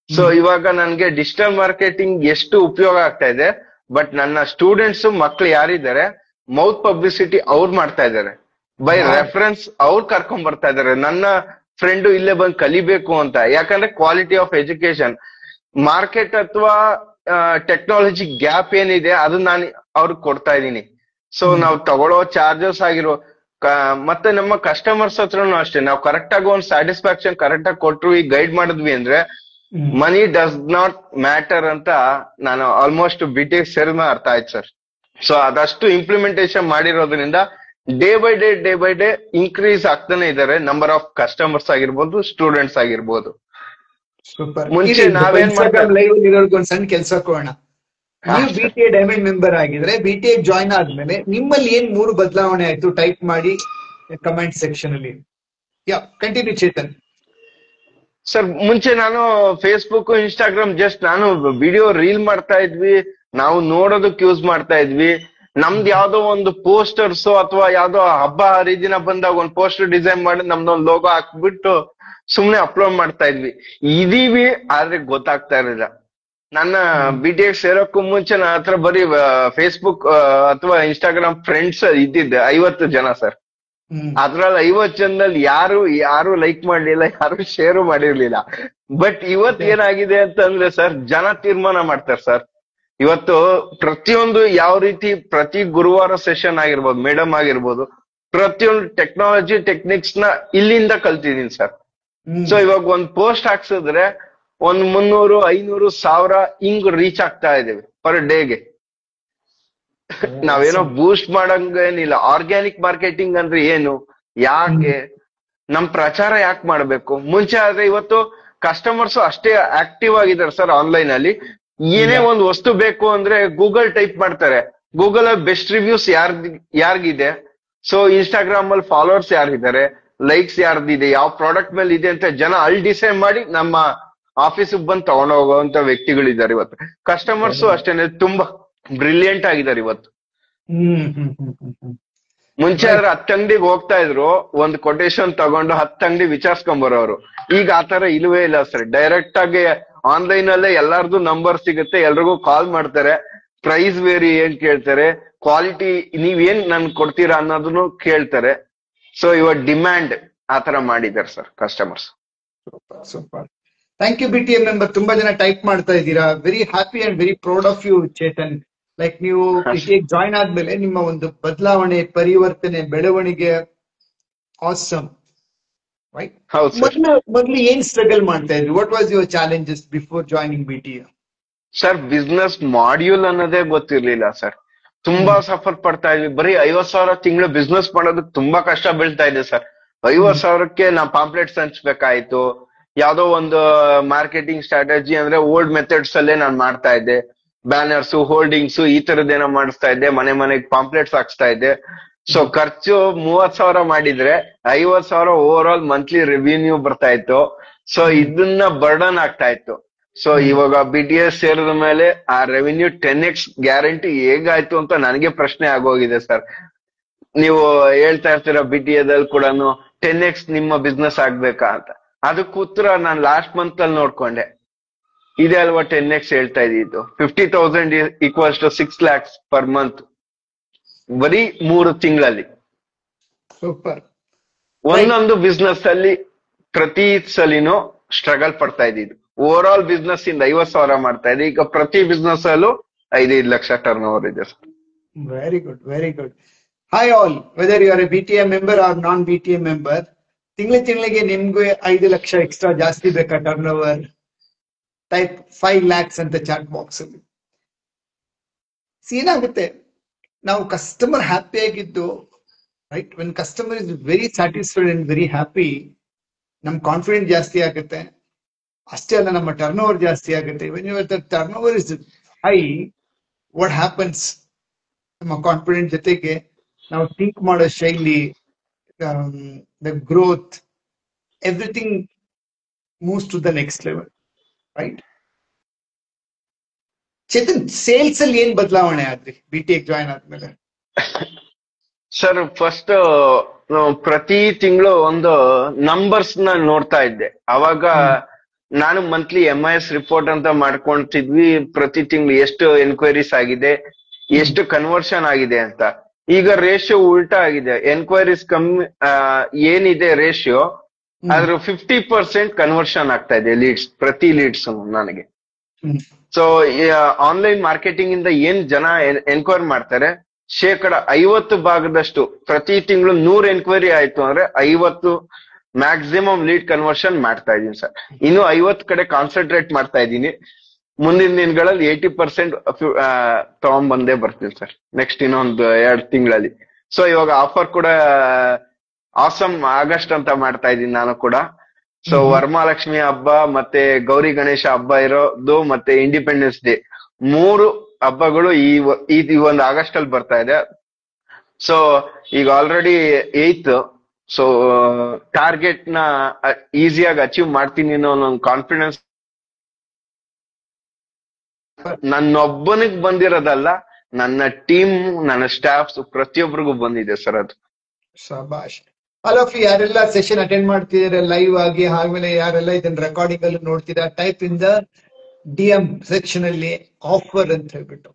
ಸೊ ಇವಾಗ ನನ್ಗೆ ಡಿಜಿಟಲ್ ಮಾರ್ಕೆಟಿಂಗ್ ಎಷ್ಟು ಉಪಯೋಗ ಆಗ್ತಾ ಇದೆ, ಬಟ್ ನನ್ನ ಸ್ಟೂಡೆಂಟ್ಸ್ ಮಕ್ಳು ಯಾರಿದ್ದಾರೆ ಮೌತ್ ಪಬ್ಲಿಸಿಟಿ ಅವ್ರು ಮಾಡ್ತಾ ಇದ್ದಾರೆ, ಬೈ ರೆಫರೆನ್ಸ್ ಅವ್ರು ಕರ್ಕೊಂಡ್ ಬರ್ತಾ ಇದಾರೆ. ನನ್ನ ಫ್ರೆಂಡು ಇಲ್ಲೇ ಬಂದು ಕಲಿಬೇಕು ಅಂತ. ಯಾಕಂದ್ರೆ ಕ್ವಾಲಿಟಿ ಆಫ್ ಎಜುಕೇಶನ್, ಮಾರ್ಕೆಟ್ ಅಥವಾ ಟೆಕ್ನಾಲಜಿ ಗ್ಯಾಪ್ ಏನಿದೆ ಅದು ನಾನು ಅವ್ರಿಗೆ ಕೊಡ್ತಾ ಇದ್ದೀನಿ. ಸೊ ನಾವು ತಗೊಳ್ಳೋ ಚಾರ್ಜಸ್ ಆಗಿರೋ ಮತ್ತೆ ನಮ್ಮ ಕಸ್ಟಮರ್ಸ್ ಹತ್ರನು ಅಷ್ಟೇ, ನಾವು ಕರೆಕ್ಟ್ ಆಗಿ ಒಂದು ಸ್ಯಾಟಿಸ್ಫ್ಯಾಕ್ಷನ್ ಕರೆಕ್ಟ್ ಆಗಿ ಕೊಟ್ರು, ಈಗ ಗೈಡ್ ಮಾಡಿದ್ವಿ ಅಂದ್ರೆ ಮನಿ ಡಸ್ ನಾಟ್ ಮ್ಯಾಟರ್ ಅಂತ ನಾನು ಆಲ್ಮೋಸ್ಟ್ BTech ಸೇರಿದ ಅರ್ಥ ಆಯ್ತು ಸರ್. ಸೊ ಅದಷ್ಟು ಇಂಪ್ಲಿಮೆಂಟೇಶನ್ ಮಾಡಿರೋದ್ರಿಂದ ಡೇ ಬೈ ಡೇ ಇನ್ಕ್ರೀಸ್ ಆಗ್ತಾನೆ ಇದಾರೆ ನಂಬರ್ ಆಫ್ ಕಸ್ಟಮರ್ಸ್ ಆಗಿರ್ಬೋದು, ಸ್ಟೂಡೆಂಟ್ಸ್ ಆಗಿರ್ಬೋದು. ಮುಂಚೆ ನಾವೇನ್ ಲೈವ್ ಒಂದು ಸಣ್ಣ ಕೆಲಸ ಕೊಡೋಣ. ನೀವು BTech ಡೈಮಂಡ್ ಮೆಂಬರ್ ಆಗಿದ್ರೆ BTech ಜಾಯಿನ್ ಆದ್ಮೇಲೆ ನಿಮ್ಮಲ್ಲಿ ಏನ್ 3 ಬದಲಾವಣೆ ಆಯ್ತು ಟೈಪ್ ಮಾಡಿ ಕಮೆಂಟ್ ಸೆಕ್ಷನ್ ಅಲ್ಲಿ. ಯಾ, ಕಂಟಿನ್ಯೂ ಚೇತನ್. ಸರ್, ಮುಂಚೆ ನಾನು ಫೇಸ್ಬುಕ್, ಇನ್ಸ್ಟಾಗ್ರಾಮ್ ಜಸ್ಟ್ ನಾನು ವಿಡಿಯೋ ರೀಲ್ ಮಾಡ್ತಾ ಇದ್ವಿ, ನಾವು ನೋಡೋದಕ್ಕೆ ಯೂಸ್ ಮಾಡ್ತಾ ಇದ್ವಿ. ನಮ್ದು ಯಾವ್ದೋ ಒಂದು ಪೋಸ್ಟರ್ಸ್ ಅಥವಾ ಯಾವ್ದೋ ಹಬ್ಬ ಹರಿದಿನ ಬಂದಾಗ ಒಂದು ಪೋಸ್ಟರ್ ಡಿಸೈನ್ ಮಾಡಿ ನಮ್ದೊಂದು ಲೋಗೋ ಹಾಕ್ಬಿಟ್ಟು ಸುಮ್ನೆ ಅಪ್ಲೋಡ್ ಮಾಡ್ತಾ ಇದ್ವಿ. ಇದೀವಿ ಆದ್ರೆ ಗೊತ್ತಾಗ್ತಾ ಇರಲಿಲ್ಲ. ನನ್ನ BTech ಸೇರೋಕ್ಕೂ ಮುಂಚೆ ನನ್ನ ಹತ್ರ ಬರೀ ಫೇಸ್ಬುಕ್ ಅಥವಾ ಇನ್ಸ್ಟಾಗ್ರಾಮ್ ಫ್ರೆಂಡ್ಸ್ ಇದ್ದಿದ್ದೆ 50 ಜನ ಸರ್. ಅದ್ರಲ್ಲಿ 50 ಜನದಲ್ಲಿ ಯಾರು ಲೈಕ್ ಮಾಡ್ಲಿಲ್ಲ, ಯಾರು ಶೇರು ಮಾಡಿರ್ಲಿಲ್ಲ. ಬಟ್ ಇವತ್ ಏನಾಗಿದೆ ಅಂತಂದ್ರೆ ಸರ್, ಜನ ತೀರ್ಮಾನ ಮಾಡ್ತಾರೆ ಸರ್. ಇವತ್ತು ಪ್ರತಿಯೊಂದು ಯಾವ ರೀತಿ ಪ್ರತಿ ಗುರುವಾರ ಸೆಷನ್ ಆಗಿರ್ಬೋದು, ಮೇಡಮ್ ಆಗಿರ್ಬೋದು, ಪ್ರತಿಯೊಂದು ಟೆಕ್ನಾಲಜಿ ಟೆಕ್ನಿಕ್ಸ್ ನ ಇಲ್ಲಿಂದ ಕಲ್ತಿದೀನಿ ಸರ್. ಸೊ ಇವಾಗ ಒಂದ್ ಪೋಸ್ಟ್ ಹಾಕ್ಸಿದ್ರೆ ಒಂದ್ 300, 500, 1000 ಹಿಂಗ್ ರೀಚ್ ಆಗ್ತಾ ಇದೇವೆ ಪರ್ ಡೇಗೆ. ನಾವೇನೋ ಬೂಸ್ಟ್ ಮಾಡಂಗೇನಿಲ್ಲ. ಆರ್ಗ್ಯಾನಿಕ್ ಮಾರ್ಕೆಟಿಂಗ್ ಅಂದ್ರೆ ಏನು, ಯಾಕೆ, ನಮ್ ಪ್ರಚಾರ ಯಾಕೆ ಮಾಡ್ಬೇಕು? ಮುಂಚೆ ಆದ್ರೆ ಇವತ್ತು ಕಸ್ಟಮರ್ಸ್ ಅಷ್ಟೇ ಆಕ್ಟಿವ್ ಆಗಿದ್ದಾರೆ ಸರ್ ಆನ್ಲೈನ್ ಅಲ್ಲಿ. ಏನೇ ಒಂದು ವಸ್ತು ಬೇಕು ಅಂದ್ರೆ ಗೂಗಲ್ ಟೈಪ್ ಮಾಡ್ತಾರೆ, ಗೂಗಲ್ ಅಲ್ಲಿ ಬೆಸ್ಟ್ ರಿವ್ಯೂಸ್ ಯಾರ್ಗಿದೆ, ಸೊ ಇನ್ಸ್ಟಾಗ್ರಾಮ್ ಅಲ್ಲಿ ಫಾಲೋವರ್ಸ್ ಯಾರಿದ್ದಾರೆ, ಲೈಕ್ಸ್ ಯಾರ್ದಿದೆ, ಯಾವ ಪ್ರಾಡಕ್ಟ್ ಮೇಲೆ ಇದೆ ಅಂತ ಜನ ಅಲ್ಲಿ ಡಿಸೈಡ್ ಮಾಡಿ ನಮ್ಮ ಆಫೀಸ್ ಬಂದು ತಗೊಂಡು ಹೋಗುವಂತ ವ್ಯಕ್ತಿಗಳಿದ್ದಾರೆ ಇವತ್ತು. ಕಸ್ಟಮರ್ಸ್ ಅಷ್ಟೇನೆ ತುಂಬಾ ಬ್ರಿಲಿಯಂಟ್ ಆಗಿದ್ದಾರೆ ಇವತ್ತು. ಮುಂಚೆ ಆದ್ರೆ 10 ಅಂಗಡಿಗೆ ಹೋಗ್ತಾ ಇದ್ರು, ಒಂದ್ ಕೊಟೇಶನ್ ತಗೊಂಡು 10 ಅಂಗಡಿ ವಿಚಾರಿಸ್ಕೊಂಡ್ ಬರೋರು. ಈಗ ಆತರ ಇಲ್ವೇ ಇಲ್ಲ ಸರ್. ಡೈರೆಕ್ಟ್ ಆಗಿ ಆನ್ಲೈನ್ ಅಲ್ಲೇ ಎಲ್ಲಾರ್ದು ನಂಬರ್ ಸಿಗುತ್ತೆ, ಎಲ್ರಿಗೂ ಕಾಲ್ ಮಾಡ್ತಾರೆ, ಪ್ರೈಸ್ ವೇರಿ ಏನ್ ಕೇಳ್ತಾರೆ, ಕ್ವಾಲಿಟಿ ನೀವೇನ್ ನನ್ ಕೊಡ್ತೀರಾ ಅನ್ನೋದನ್ನು ಕೇಳ್ತಾರೆ. ಸೊ ಇವಾಗ ಡಿಮ್ಯಾಂಡ್ ಆತರ ಮಾಡಿದ್ದಾರೆ sir customers. Super. Thank you BTech member. ತುಂಬಾ ಜನ ಟೈಪ್ ಮಾಡ್ತಾ ಇದ್ದೀರಾ. Very happy and very proud of you Chetan. Like ನೀವು BTech ಜಾಯಿನ್ ಆದ್ಮೇಲೆ ನಿಮ್ಮ ಒಂದು ಬದಲಾವಣೆ, ಪರಿವರ್ತನೆ, ಬೆಳವಣಿಗೆ ಆಸಮ್. ರೈಟ್? ಮೊದಲು ಏನ್ ಸ್ಟ್ರಗಲ್ ಮಾಡ್ತಾ ಇದ್ರಿ? What was your challenges before joining BTech? Sir, business module ಅನ್ನೋದೇ ಗೊತ್ತಿರ್ಲಿಲ್ಲ ಸರ್. ತುಂಬಾ ಸಫರ್ ಪಡ್ತಾ ಇದ್ವಿ. ಬರೀ 50,000 ತಿಂಗಳು ಬಿಸ್ನೆಸ್ ಮಾಡೋದಕ್ಕೆ ತುಂಬಾ ಕಷ್ಟ ಬೀಳ್ತಾ ಇದೆ ಸರ್. 50,000ಕ್ಕೆ ನಾ ಪಾಂಪ್ಲೆಟ್ಸ್ ಹಂಚ್ಬೇಕಾಯ್ತು. ಯಾವ್ದೋ ಒಂದು ಮಾರ್ಕೆಟಿಂಗ್ ಸ್ಟ್ರಾಟಜಿ ಅಂದ್ರೆ ಓಲ್ಡ್ ಮೆಥಡ್ಸ್ ಅಲ್ಲೇ ನಾನು ಮಾಡ್ತಾ ಇದ್ದೆ. ಬ್ಯಾನರ್ಸ್, ಹೋಲ್ಡಿಂಗ್ಸ್ ಈ ತರದ್ದೇನೋ ಮಾಡಿಸ್ತಾ ಇದ್ದೆ, ಮನೆಗೆ ಪಾಂಪ್ಲೆಟ್ಸ್ ಹಾಕ್ಸ್ತಾ ಇದ್ದೆ. ಸೊ ಖರ್ಚು 30,000 ಮಾಡಿದ್ರೆ 50,000 ಓವರ್ ಆಲ್ ಮಂತ್ಲಿ ರೆವಿನ್ಯೂ ಬರ್ತಾ ಇತ್ತು. ಸೊ ಇದನ್ನ ಬರ್ಡನ್ ಆಗ್ತಾ ಇತ್ತು. ಸೊ ಇವಾಗ BTS ಸೇರಿದ ಮೇಲೆ ಆ ರೆವಿನ್ಯೂ 10x ಗ್ಯಾರಂಟಿ ಹೇಗಾಯ್ತು ಅಂತ ನನಗೆ ಪ್ರಶ್ನೆ ಆಗೋಗಿದೆ ಸರ್. ನೀವು ಹೇಳ್ತಾ ಇರ್ತೀರ BTA ದಲ್ಲಿ ಕೂಡ 10x ನಿಮ್ಮ ಬಿಸ್ನೆಸ್ ಆಗ್ಬೇಕಾ ಅಂತ. ಅದಕ್ಕೆ ಉತ್ತರ ನಾನು ಲಾಸ್ಟ್ ಮಂತ್ ಅಲ್ಲಿ ನೋಡ್ಕೊಂಡೆ. ಇದೆ ಅಲ್ವಾ 10x ಹೇಳ್ತಾ ಇದ್ದಿದ್ದು. 50,000 equals to 6 lakhs per month, ಬರೀ 3 ತಿಂಗಳಲ್ಲಿ. ಸೂಪರ್. ಒಂದೊಂದು ಬಿಸ್ನೆಸ್ ಅಲ್ಲಿ ಪ್ರತಿ ಸಲಿನೂ ಸ್ಟ್ರಗಲ್ ಪಡ್ತಾ ಇದ್ದಿದ್ದು. ಓವರ್ ಆಲ್ ಬಿಸ್ನೆಸ್ ಇಂದ 50,000 ಮಾಡ್ತಾ ಇದೆ. ಈಗ ಪ್ರತಿ ಬಿಸ್ನೆಸ್ ಅಲ್ಲೂ 5 ಲಕ್ಷ ಟರ್ನ್ ಓವರ್ ಇದೆ sir. Very good, very good. Hi all, whether you are a BTA member or non BTA member, ತಿಂಗಳಿಗೆ ನಿಮ್ಗೆ 5 ಲಕ್ಷ ಎಕ್ಸ್ಟ್ರಾ ಜಾಸ್ತಿ ಬೇಕಾ ಟರ್ನ್ ಓವರ್? ಟೈಪ್ 5 lakhs ಅಂತ ಚಾಟ್ ಬಾಕ್ಸ್ ಅಲ್ಲಿ. ಏನಾಗುತ್ತೆ, ನಾವು ಕಸ್ಟಮರ್ ಹ್ಯಾಪಿ ಆಗಿದ್ದು, right, when customer is very satisfied and very happy, ನಮ್ ಕಾನ್ಫಿಡೆನ್ಸ್ ಜಾಸ್ತಿ ಆಗುತ್ತೆ. ಅಷ್ಟೇ ಅಲ್ಲ, ನಮ್ಮ ಟರ್ನ್ ಓವರ್ ಜಾಸ್ತಿ ಆಗುತ್ತೆ. When your turn over is high, what happens, ನಮ್ಮ ಕಾನ್ಫಿಡೆನ್ಸ್ ಜೊತೆಗೆ ನಾವು ಥಿಂಕ್ ಮಾಡೋ ಶೈಲಿ, the growth, everything moves to the next level, right? Chetan, sales ಅಲ್ಲಿ ಏನ್ ಬದಲಾವಣೆ ಆದ್ರಿ BTA ಜಾಯ್ನ್ ಆದ್ಮೇಲೆ? ಸರ್, ಫಸ್ಟ್ ಪ್ರತಿ ತಿಂಗಳು ಒಂದು ನಂಬರ್ಸ್ ನ ನೋಡ್ತಾ ಇದ್ದೆ. ಅವಾಗ ನಾನು ಮಂತ್ಲಿ MIS ರಿಪೋರ್ಟ್ ಅಂತ ಮಾಡ್ಕೊಂತಿದ್ವಿ. ಪ್ರತಿ ತಿಂಗಳು ಎಷ್ಟು ಎನ್ಕ್ವೈರೀಸ್ ಆಗಿದೆ, ಎಷ್ಟು ಕನ್ವರ್ಷನ್ ಆಗಿದೆ ಅಂತ. ಈಗ ರೇಷಿಯೋ ಉಲ್ಟಾ ಆಗಿದೆ. ಎನ್ಕ್ವೈರೀಸ್ ಕಮ್ಮಿ ಏನಿದೆ ರೇಷಿಯೋ, ಅದ್ರ 50% ಕನ್ವರ್ಷನ್ ಆಗ್ತಾ ಇದೆ ಲೀಡ್ಸ್, ಪ್ರತಿ ಲೀಡ್ಸ್ ನನಗೆ. ಸೊ ಆನ್ಲೈನ್ ಮಾರ್ಕೆಟಿಂಗ್ ಇಂದ ಏನ್ ಜನ ಎನ್ಕ್ವೈರಿ ಮಾಡ್ತಾರೆ, 50% ಪ್ರತಿ ತಿಂಗಳು 100 ಎನ್ಕ್ವೈರಿ ಆಯ್ತು ಅಂದ್ರೆ 50 ಮ್ಯಾಕ್ಸಿಮಮ್ ಲೀಡ್ ಕನ್ವರ್ಷನ್ ಮಾಡ್ತಾ ಇದೀನಿ ಸರ್. ಇನ್ನು 50 ಕಡೆ ಕಾನ್ಸಂಟ್ರೇಟ್ ಮಾಡ್ತಾ ಇದ್ದೀನಿ. ಮುಂದಿನ ದಿನಗಳಲ್ಲಿ 80% ತಗೊಂಡ್ಬಂದೇ ಬರ್ತೀನಿ ಸರ್, ನೆಕ್ಸ್ಟ್ ಇನ್ನೊಂದು 2 ತಿಂಗಳಲ್ಲಿ. ಸೊ ಇವಾಗ ಆಫರ್ ಕೂಡ ಆಸಮ್ ಆಗಸ್ಟ್ ಅಂತ ಮಾಡ್ತಾ ಇದ್ದೀನಿ ನಾನು ಕೂಡ. ಸೊ ವರಮಹಾಲಕ್ಷ್ಮಿ ಹಬ್ಬ ಮತ್ತೆ ಗೌರಿ ಗಣೇಶ ಹಬ್ಬ ಇರೋದು, ಮತ್ತೆ ಇಂಡಿಪೆಂಡೆನ್ಸ್ ಡೇ, 3 ಹಬ್ಬಗಳು ಈ ಒಂದು ಆಗಸ್ಟ್ ಅಲ್ಲಿ ಬರ್ತಾ ಇದೆ. ಸೊ ಈಗ ಆಲ್ರೆಡಿ 8th. ಸೊ ಟಾರ್ಗೆಟ್ ನ ಈಸಿಯಾಗಿ ಅಚೀವ್ ಮಾಡ್ತೀನಿ ಅನ್ನೋ ಒಂದು ಕಾನ್ಫಿಡೆನ್ಸ್ ನನ್ನೊಬ್ಬನಿಗೆ ಬಂದಿರೋದಲ್ಲ, ನನ್ನ ಟೀಮ್, ನನ್ನ ಸ್ಟಾಫ್ಸ್ ಪ್ರತಿಯೊಬ್ಬರಿಗೂ ಬಂದಿದೆ ಸರ್ ಅದು. ಶಬಾಷ್. ಆಲ್ ಆಫ್ ಯು ಯಾರೆಲ್ಲ ಸೆಷನ್ ಅಟೆಂಡ್ ಮಾಡ್ತಿದ್ದಾರೆ ಲೈವ್ ಆಗಿ, ಆಮೇಲೆ ಯಾರೆಲ್ಲ ಇದನ್ನ ರೆಕಾರ್ಡಿಂಗ್ ಅಲ್ಲಿ ನೋಡ್ತೀರಾ, type in the DM section ಅಲ್ಲಿ ಆಫರ್ ಅಂತ ಹೇಳ್ಬಿಟ್ಟು.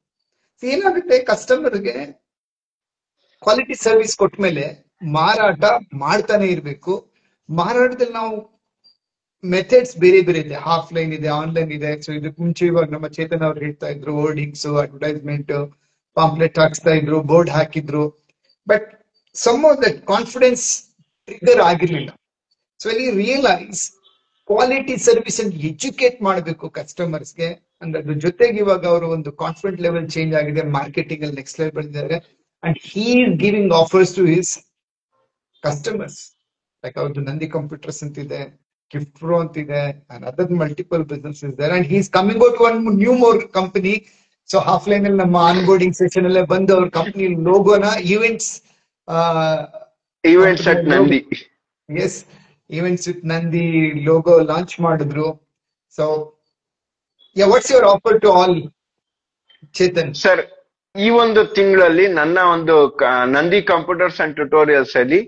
ಏನಾಗುತ್ತೆ, ಕಸ್ಟಮರ್ಗೆ ಕ್ವಾಲಿಟಿ ಸರ್ವಿಸ್ ಕೊಟ್ಮೇಲೆ ಮಾರಾಟ ಮಾಡ್ತಾನೆ ಇರ್ಬೇಕು. ಮಾರಾಟದಲ್ಲಿ ನಾವು ಮೆಥಡ್ಸ್ ಬೇರೆ ಬೇರೆ ಇದೆ, ಆಫ್ಲೈನ್ ಇದೆ, ಆನ್ಲೈನ್ ಇದೆ. ಸೊ ಇದಕ್ಕೆ ಮುಂಚೆ ಇವಾಗ ನಮ್ಮ ಚೇತನ್ ಅವ್ರು ಹೇಳ್ತಾ ಇದ್ರು, ಹೋರ್ಡಿಂಗ್ಸ್, ಅಡ್ವರ್ಟೈಸ್ಮೆಂಟ್, ಪಾಂಪ್ಲೆಟ್ ಹಾಕ್ಸ್ತಾ ಇದ್ರು, ಬೋರ್ಡ್ ಹಾಕಿದ್ರು. But some of that confidence trigger ಆಗಿರ್ಲಿಲ್ಲ. So when you realise quality service ಅನ್ನು ಎಜುಕೇಟ್ ಮಾಡಬೇಕು ಕಸ್ಟಮರ್ಸ್ಗೆ, ಅಂದ್ರೆ ಅದ್ರ ಜೊತೆಗೆ ಇವಾಗ ಅವರು ಒಂದು ಕಾನ್ಫಿಡೆಂಟ್ ಲೆವೆಲ್ ಚೇಂಜ್ ಆಗಿದೆ, ಮಾರ್ಕೆಟಿಂಗ್ ಅಲ್ಲಿ ನೆಕ್ಸ್ಟ್ ಲೆವೆಲ್ ಬಂದಿದ್ದಾರೆ. And he is giving offers to his customers. Like ಅವ್ರದ್ದು ನಂದಿ ಕಂಪ್ಯೂಟರ್ಸ್ ಅಂತಿದೆ, ಗಿಫ್ಟ್ ಪ್ರೋ ಅಂತಿದೆ, and other multiple business is there. And he is coming out one new more company. So offline ಅಲ್ಲಿ ನಮ್ಮ ಆನ್ಬೋರ್ಡಿಂಗ್ ಸೆಷನ್ ಅಲ್ಲೇ ಬಂದು ಅವ್ರ ಕಂಪನಿ ಲೋಗೋನ events at Nandi, yes, events with Nandi logo launch ಮಾಡಿದ್ರು. So what's your offer to all, Chetan? Sir, ಈ ಒಂದು ತಿಂಗಳಲ್ಲಿ ನನ್ನ ಒಂದು ನಂದಿ ಕಂಪ್ಯೂಟರ್ಸ್ ಅಂಡ್ ಟ್ಯುಟೋರಿಯಲ್ಸ್ ಅಲ್ಲಿ,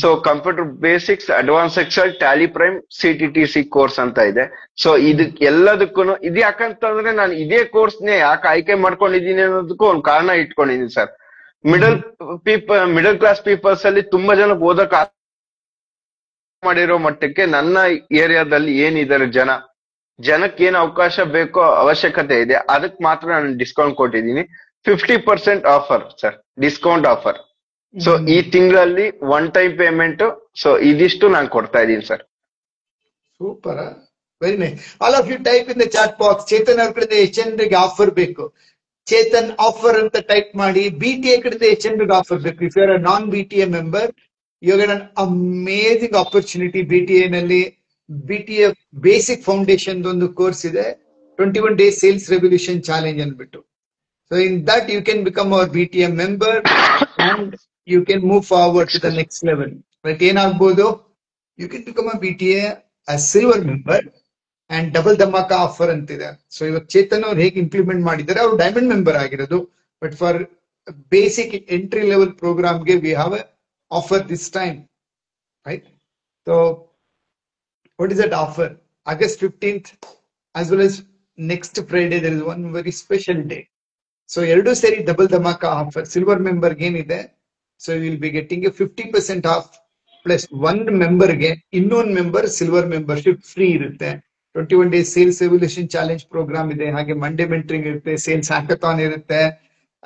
so computer basics, advance Excel, Tally Prime, CTTC course ಅಂತ ಇದೆ. ಸೊ ಇದಕ್ಕೆ ಎಲ್ಲದಕ್ಕೂ ಇದು ಯಾಕಂತಂದ್ರೆ ನಾನು ಇದೇ ಕೋರ್ಸ್ನೇ ಯಾಕೆ ಆಯ್ಕೆ ಮಾಡ್ಕೊಂಡಿದ್ದೀನಿ ಅನ್ನೋದಕ್ಕೂ ಒಂದು ಕಾರಣ ಇಟ್ಕೊಂಡಿದ್ದೀನಿ ಸರ್. ಮಿಡಲ್ ಕ್ಲಾಸ್ ಪೀಪಲ್ಸ್ ಅಲ್ಲಿ ತುಂಬಾ ಜನ ಓದಕ್ ಮಾಡಿರೋ ಮಟ್ಟಕ್ಕೆ ನನ್ನ ಏರಿಯಾದಲ್ಲಿ ಏನಿದ್ದಾರೆ ಜನಕ್ಕೆ ಏನ್ ಅವಕಾಶ ಬೇಕೋ, ಅವಶ್ಯಕತೆ ಇದೆ, ಅದಕ್ಕೆ ಮಾತ್ರ ನಾನು ಡಿಸ್ಕೌಂಟ್ ಕೊಟ್ಟಿದ್ದೀನಿ. 50% offer sir, discount offer. So ಈ ತಿಂಗಳಲ್ಲಿ 1 ಟೈಮ್ ಪೇಮೆಂಟ್. ಸೊ ಇದಿಷ್ಟು ನಾನು ಕೊಡ್ತಾ ಇದ್ದೀನಿ sir. Super, very nice. All of you type in the chat box, Chetan ಅವ್ರ ಕಡೆ ಎಷ್ಟು ಜನರಿಗೆ ಆಫರ್ ಬೇಕು, ಚೇತನ್ ಆಫರ್ ಅಂತ ಟೈಪ್ ಮಾಡಿ. BTA ಕಡೆ ಎಷ್ಟು ಜನರಿಗೆ ಆಫರ್ ಬೇಕು? If you are a non BTA member, you get an amazing opportunity. BTA ನಲ್ಲಿ BTA ಬೇಸಿಕ್ ಫೌಂಡೇಶನ್ ಒಂದು ಕೋರ್ಸ್ ಇದೆ, 21 days ಸೇಲ್ಸ್ ರೆವಲ್ಯೂಷನ್ ಚಾಲೆಂಜ್ ಅಂದ್ಬಿಟ್ಟು. So in that you can become our BTA member and you can move forward to the next level. Like ಏನಾಗ್ಬೋದು, you can become a BTA as silver member and double dhamaka offer ಅಂತಿದೆ. ಸೊ ಇವತ್ತು ಚೇತನ್ ಅವ್ರು ಹೇಗೆ ಇಂಪ್ಲಿಮೆಂಟ್ ಮಾಡಿದ್ದಾರೆ, ಅವ್ರು ಡೈಮಂಡ್ ಮೆಂಬರ್ ಆಗಿರೋದು, but for basic entry level ಪ್ರೋಗ್ರಾಮ್ಗೆ we have a offer this time, right? So what is that offer? August 15th as well as next Friday there is one very special day. So ಎರಡು ಸೇರಿ ಡಬಲ್ ಧಮಾಕ ಆಫರ್. ಸಿಲ್ವರ್ ಮೆಂಬರ್ ಏನಿದೆ, so you will be getting a 50% off plus ಒಂದು ಮೆಂಬರ್ಗೆ ಇನ್ನೊಂದು ಮೆಂಬರ್ ಸಿಲ್ವರ್ ಮೆಂಬರ್ಶಿಪ್ ಫ್ರೀ ಇರುತ್ತೆ. 21 days sales evolution challenge program ಇದೆ. ಹಾಗೆ ಮಂಡೇ ಮೆಂಟರಿಂಗ್ ಇರುತ್ತೆ, ಸೇಲ್ಸ್ ಹ್ಯಾಕಥಾನ್ ಇರುತ್ತೆ,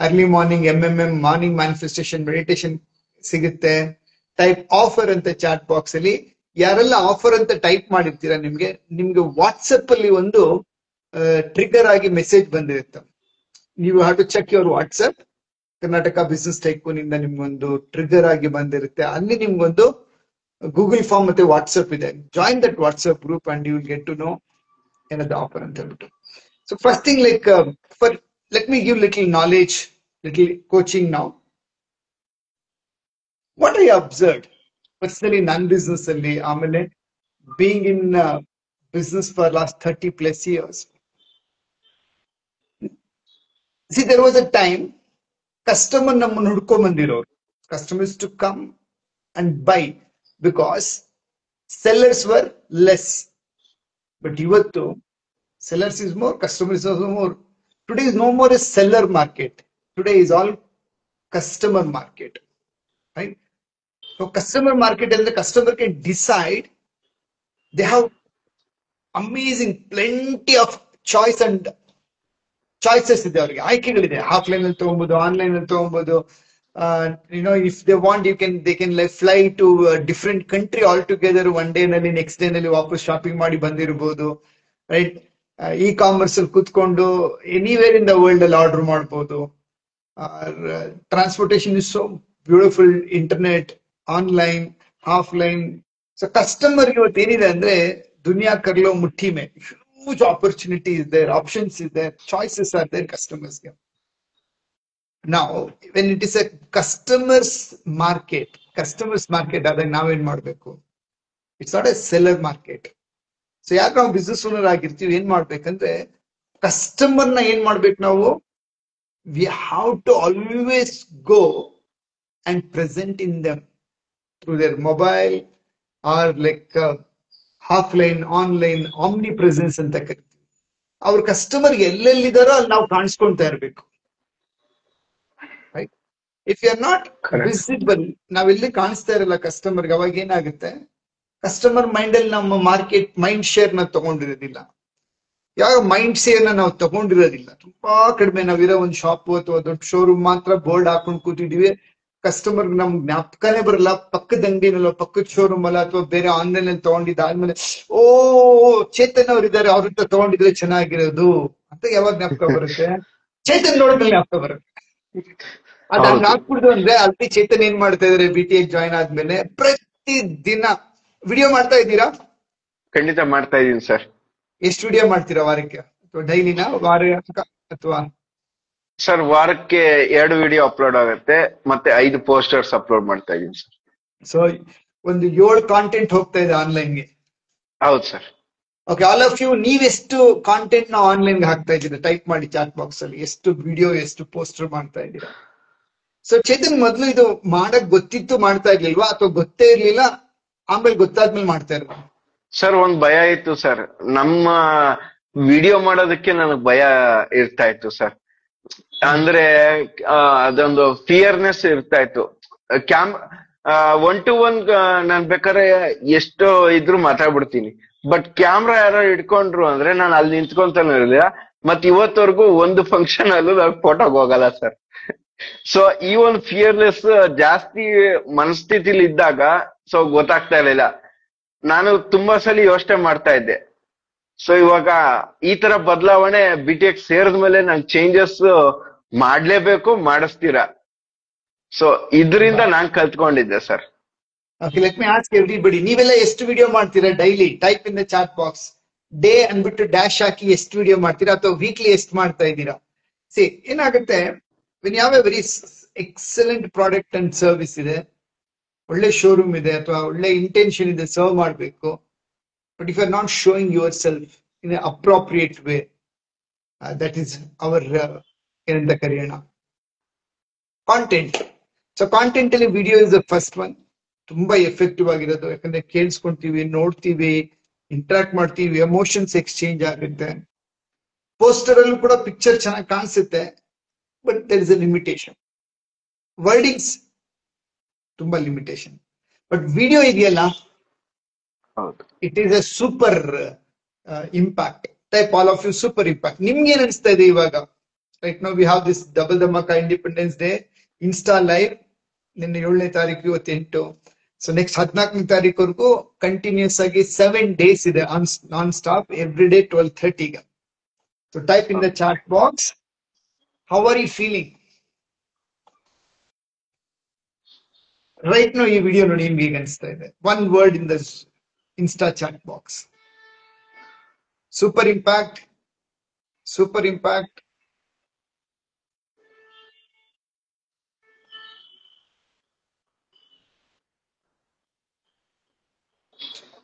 early morning MMM morning manifestation meditation ಸಿಗುತ್ತೆ. ಟೈಪ್ ಆಫರ್ ಅಂತ ಚಾಟ್ ಬಾಕ್ಸ್ ಅಲ್ಲಿ ಯಾರೆಲ್ಲ ಆಫರ್ ಅಂತ ಟೈಪ್ ಮಾಡಿರ್ತೀರಾ, ನಿಮ್ಗೆ ವಾಟ್ಸಪ್ ಅಲ್ಲಿ ಒಂದು ಟ್ರಿಗರ್ ಆಗಿ ಮೆಸೇಜ್ ಬಂದಿರುತ್ತೆ. ನೀವು have to check your WhatsApp. Karnataka business tycoon ಇಂದ ನಿಮ್ಗೊಂದು ಟ್ರಿಗರ್ ಆಗಿ ಬಂದಿರುತ್ತೆ. ಅಲ್ಲಿ ನಿಮ್ಗೊಂದು ಗೂಗಲ್ ಫಾರ್ಮ್ ಮತ್ತೆ ವಾಟ್ಸಪ್ ಇದೆ. Join that WhatsApp group and you will get to know ಏನದು ಆಫರ್ ಅಂತ ಹೇಳ್ಬಿಟ್ಟು. So first thing like for let me give little knowledge, little coaching now. What I observed personally ನನ್ನ ಬಿಸ್ನೆಸ್ ಅಲ್ಲಿ, ಆಮೇಲೆ being in business for last 30+ years. See, there was a time customer ನಮ್ಮನ್ನು ಹುಡ್ಕೊಂಡ್ ಬಂದಿರೋರು, customers to come and buy because sellers were less. But ಇವತ್ತು sellers is more, customers also more. Today is no more a seller market, today is all customer market, right? So customer market ಅಂದ್ರೆ customer can decide, they have amazing plenty of choice and choices ಇದೆ, ಅವರಿಗೆ ಆಯ್ಕೆಗಳಿದೆ. ಆಫ್ಲೈನ್ ಅಲ್ಲಿ ತಗೊಬಹುದು, ಆನ್ಲೈನ್ ಅಲ್ಲಿ ತಗೊಬಹುದು. If they want they can fly to different country all together one day ನಲ್ಲಿ, ನೆಕ್ಸ್ಟ್ ಡೇ ನಲ್ಲಿ ವಾಪಸ್ ಶಾಪಿಂಗ್ ಮಾಡಿ ಬಂದಿರಬಹುದು, ರೈಟ್? ಇ ಕಾಮರ್ಸ್ ಅಲ್ಲಿ ಕೂತ್ಕೊಂಡು ಎನಿವೇರ್ ಇನ್ ದ ವರ್ಲ್ಡ್ ಅಲ್ಲಿ ಆರ್ಡರ್ ಮಾಡಬಹುದು. Transportation is so beautiful, internet, online, offline. So customer ಇವತ್ತು ಏನಿದೆ ಅಂದ್ರೆ ದುನಿಯಾ ಕರ್ಲೋ ಮುಟ್ಟಿ May. Huge opportunity is there, options is there, choices are there customers get. Now when it is a customers market adag naವೇನ್ ಮಾಡಬೇಕು? It's not a seller market. So ಯಾಕೆ ನಾವು ಬಿಸ್ನೆಸ್ ಓನರ್ ಆಗಿರ್ತೀವಿ, ಏನ್ ಮಾಡ್ಬೇಕಂದ್ರೆ ಕಸ್ಟಮರ್ ನ ಏನ್ ಮಾಡ್ಬೇಕು ನಾವು? We have to always go and present in them through their mobile or like offline, online, omnipresence ಅಂತ ಕರಿತೀವಿ. ಅವ್ರ ಕಸ್ಟಮರ್ ಎಲ್ಲೆಲ್ಲಿದಾರೋ ಅಲ್ಲಿ ನಾವು ಕಾಣಿಸ್ಕೊಳ್ತಾ ಇರ್ಬೇಕು, right? If you are not visible, ನಾವೆಲ್ಲಿ ಕಾಣಿಸ್ತಾ ಇರಲ್ಲ ಕಸ್ಟಮರ್ಗೆ, ಅವಾಗ ಏನಾಗುತ್ತೆ? ಕಸ್ಟಮರ್ ಮೈಂಡ್ ಅಲ್ಲಿ ನಮ್ಮ ಮಾರ್ಕೆಟ್ ಮೈಂಡ್ ಶೇರ್ ನ ತಗೊಂಡಿರೋದಿಲ್ಲ. ಯಾವ ಮೈಂಡ್ ಶೇರ್ ನಾವು ತಗೊಂಡಿರೋದಿಲ್ಲ, ತುಂಬಾ ಕಡಿಮೆ. ನಾವಿರೋ ಒಂದು ಶಾಪ್ ಅಥವಾ ದೊಡ್ಡ ಶೋರೂಮ್ ಮಾತ್ರ ಬೋರ್ಡ್ ಹಾಕೊಂಡು ಕೂತಿದೀವಿ. ಕಸ್ಟಮರ್ ನಮ್ಗೆ ಜ್ಞಾಪಕನೇ ಬರಲ್ಲ, ಪಕ್ಕದ ಅಂಗಡಿನಲ್ಲ, ಪಕ್ಕದ ಶೋರೂಮ್ ಅಲ್ಲ, ಅಥವಾ ಬೇರೆ ಆನ್ಲೈನ್ ಅಲ್ಲಿ ತಗೊಂಡಿದ್ದಾದ್ಮೇಲೆ ಓ ಚೇತನ್ ಅವ್ರು ಇದಾರೆ, ಅವ್ರಿಂದ ತಗೊಂಡಿದ್ರೆ ಚೆನ್ನಾಗಿರೋದು ಅಂತ ಯಾವಾಗ ಜ್ಞಾಪಕ ಬರುತ್ತೆ? ಚೇತನ್ ನೋಡಿದ್ಮೇಲೆ ಜ್ಞಾಪಕ ಬರುತ್ತೆ. ಅದ್ ಹಂಗ ಹಾಕ್ಬಿಡ್ದು ಅಂದ್ರೆ ಅಲ್ಲಿ ಚೇತನ್ ಏನ್ ಮಾಡ್ತಾ ಇದಾರೆ, BTH ಜಾಯ್ನ್ ಆದ್ಮೇಲೆ ಪ್ರತಿ ದಿನ ವಿಡಿಯೋ ಮಾಡ್ತಾ ಇದ್ದೀರಾ? ಖಂಡಿತ ಮಾಡ್ತಾ ಇದೀನಿ ಸರ್. ಎಷ್ಟು ವಿಡಿಯೋ ಮಾಡ್ತೀರಾ ವಾರಕ್ಕೆ, ಅಥವಾ ಡೈಲಿನ, ವಾರ ಅಥವಾ? ಸರ್ ವಾರಕ್ಕೆ 2 ವಿಡಿಯೋ ಅಪ್ಲೋಡ್ ಆಗುತ್ತೆ, ಮತ್ತೆ 5 ಪೋಸ್ಟರ್ಸ್ ಅಪ್ಲೋಡ್ ಮಾಡ್ತಾ ಇದೀನಿ ಸರ್. ಸೊ ಒಂದು 7 ಕಾಂಟೆಂಟ್ ಹೋಗ್ತಾ ಇದೆ ಆನ್ಲೈನ್ಗೆ. ಹೌದು sir. Okay, all of you, ನೀವೆಷ್ಟು ಕಾಂಟೆಂಟ್ ನ ಆನ್ಲೈನ್ಗೆ ಹಾಕ್ತಾ ಇದ್ದೀರಾ? ಟೈಪ್ ಮಾಡಿ ಚಾಟ್ ಬಾಕ್ಸ್ ಅಲ್ಲಿ, ಎಷ್ಟು ವಿಡಿಯೋ, ಎಷ್ಟು ಪೋಸ್ಟರ್ ಮಾಡ್ತಾ ಇದ್ದೀರಾ? ಸೊ ಚೇತನ್, ಮೊದ್ಲು ಇದು ಮಾಡಕ್ ಗೊತ್ತಿತ್ತು ಮಾಡ್ತಾ ಇರ್ಲಿಲ್ವಾ, ಅಥವಾ ಗೊತ್ತೇ ಇರ್ಲಿಲ್ಲ ಆಮೇಲೆ ಗೊತ್ತಾದ್ಮೇಲೆ ಮಾಡ್ತಾ ಇರ್ಲಿಲ್ಲ? ಸರ್ ಒಂದ್ ಭಯ ಇತ್ತು ಸರ್, ನಮ್ಮ ವಿಡಿಯೋ ಮಾಡೋದಕ್ಕೆ ನನಗ್ ಭಯ ಇರ್ತಾ ಇತ್ತು ಸರ್. ಅಂದ್ರೆ ಅದೊಂದು ಫಿಯರ್ನೆಸ್ ಇರ್ತಾ ಇತ್ತು. ಒನ್ ಟು ಒನ್ ನಾನ್ ಬೇಕಾದ್ರೆ ಎಷ್ಟೋ ಇದ್ರು ಮಾತಾಡ್ಬಿಡ್ತೀನಿ, ಬಟ್ ಕ್ಯಾಮ್ರಾ ಯಾರೋ ಇಟ್ಕೊಂಡ್ರು ಅಂದ್ರೆ ನಾನು ಅಲ್ಲಿ ನಿಂತ್ಕೊಂತಾನೆ ಇರಲಿಲ್ಲ. ಮತ್ ಇವತ್ತವರೆಗೂ ಒಂದು ಫಂಕ್ಷನ್ ಅಲ್ಲೂ ನಾನು ಫೋಟೋಗ್ ಹೋಗಲ್ಲ ಸರ್. ಸೊ ಈ ಒಂದು ಫಿಯರ್ಲೆಸ್ ಜಾಸ್ತಿ ಮನಸ್ಥಿತಿಲಿ ಇದ್ದಾಗ ಸೊ ಗೊತ್ತಾಗ್ತಾ ಇರ್ಲಿಲ್ಲ. ನಾನು ತುಂಬಾ ಸಲ ಯೋಚನೆ ಮಾಡ್ತಾ ಇದ್ದೆ. ಸೊ ಇವಾಗ ಈ ತರ ಬದಲಾವಣೆ BTH ಸೇರಿದ್ಮೇಲೆ ನಾನು ಚೇಂಜಸ್ ಮಾಡ್ಲೇಬೇಕು, ಮಾಡಿಸ್ತೀರಾ? ಸೊ ಇದರಿಂದ ನಾನ್ ಕಲ್ತ್ಕೊಂಡಿದ್ದೆ sir. Okay, let me ask everybody, ನೀವೆಲ್ಲ ಎಷ್ಟು ವಿಡಿಯೋ ಮಾಡ್ತೀರಾ daily? Type in the chat box. Day ಅಂದ್ಬಿಟ್ಟು ಡ್ಯಾಶ್ ಹಾಕಿ ಎಷ್ಟು ವಿಡಿಯೋ ಮಾಡ್ತೀರಾ, ಅಥವಾ ವೀಕ್ಲಿ ಎಷ್ಟು ಮಾಡ್ತಾ ಇದ್ದೀರಾ? ಸಿ, ಏನಾಗುತ್ತೆ, when you have a very excellent product and service ಇದೆ, ಒಳ್ಳೆ ಶೋರೂಮ್ ಇದೆ, ಅಥವಾ ಒಳ್ಳೆ ಇಂಟೆನ್ಷನ್ ಇದೆ, ಸರ್ವ್ ಮಾಡ್ಬೇಕು, But if you're not showing yourself in an appropriate way, that is our in the career content. So content ಅಲ್ಲಿ video is the first one. ತುಂಬಾ ಎಫೆಕ್ಟಿವ್ ಆಗಿರೋದು, ಯಾಕಂದ್ರೆ ಕೇಳಿಸ್ಕೊಂತೀವಿ, ನೋಡ್ತೀವಿ, ಇಂಟ್ರಾಕ್ಟ್ ಮಾಡ್ತೀವಿ, ಎಮೋಷನ್ಸ್ ಎಕ್ಸ್ಚೇಂಜ್ ಆಗುತ್ತೆ. ಪೋಸ್ಟರ್ ಅಲ್ಲೂ ಕೂಡ ಪಿಕ್ಚರ್ ಚೆನ್ನಾಗಿ ಕಾಣಿಸುತ್ತೆ, but there is a limitation. Wordings ತುಂಬಾ ಲಿಮಿಟೇಷನ್. ಬಟ್ ವಿಡಿಯೋ ಇದೆಯಲ್ಲ, it is a super impact. Type all of you super impact. ನಿಮ್ಗೆ ಏನ್ ಅನಿಸ್ತಾ ಇದೆ ಇವಾಗ? Right now we have this double dhamaka independence day insta live. ನಿನ್ನೆ 7ನೇ ತಾರೀಕು, ಇವತ್ತು 8. ಸೊ ನೆಕ್ಸ್ಟ್ 14ನೇ ತಾರೀಕುವರೆಗೂ ಕಂಟಿನ್ಯೂಸ್ ಆಗಿ 7 days ಇದೆ, non stop, every day 12:30. So type in the chat box, how are you feeling right no? ಈ ವಿಡಿಯೋ ನೋಡಿ ನಿಮ್ಗೆ ಹೇಗೆ ಅನಿಸ್ತಾ ಇದೆ? One word in the insta chat box. Super impact, super impact.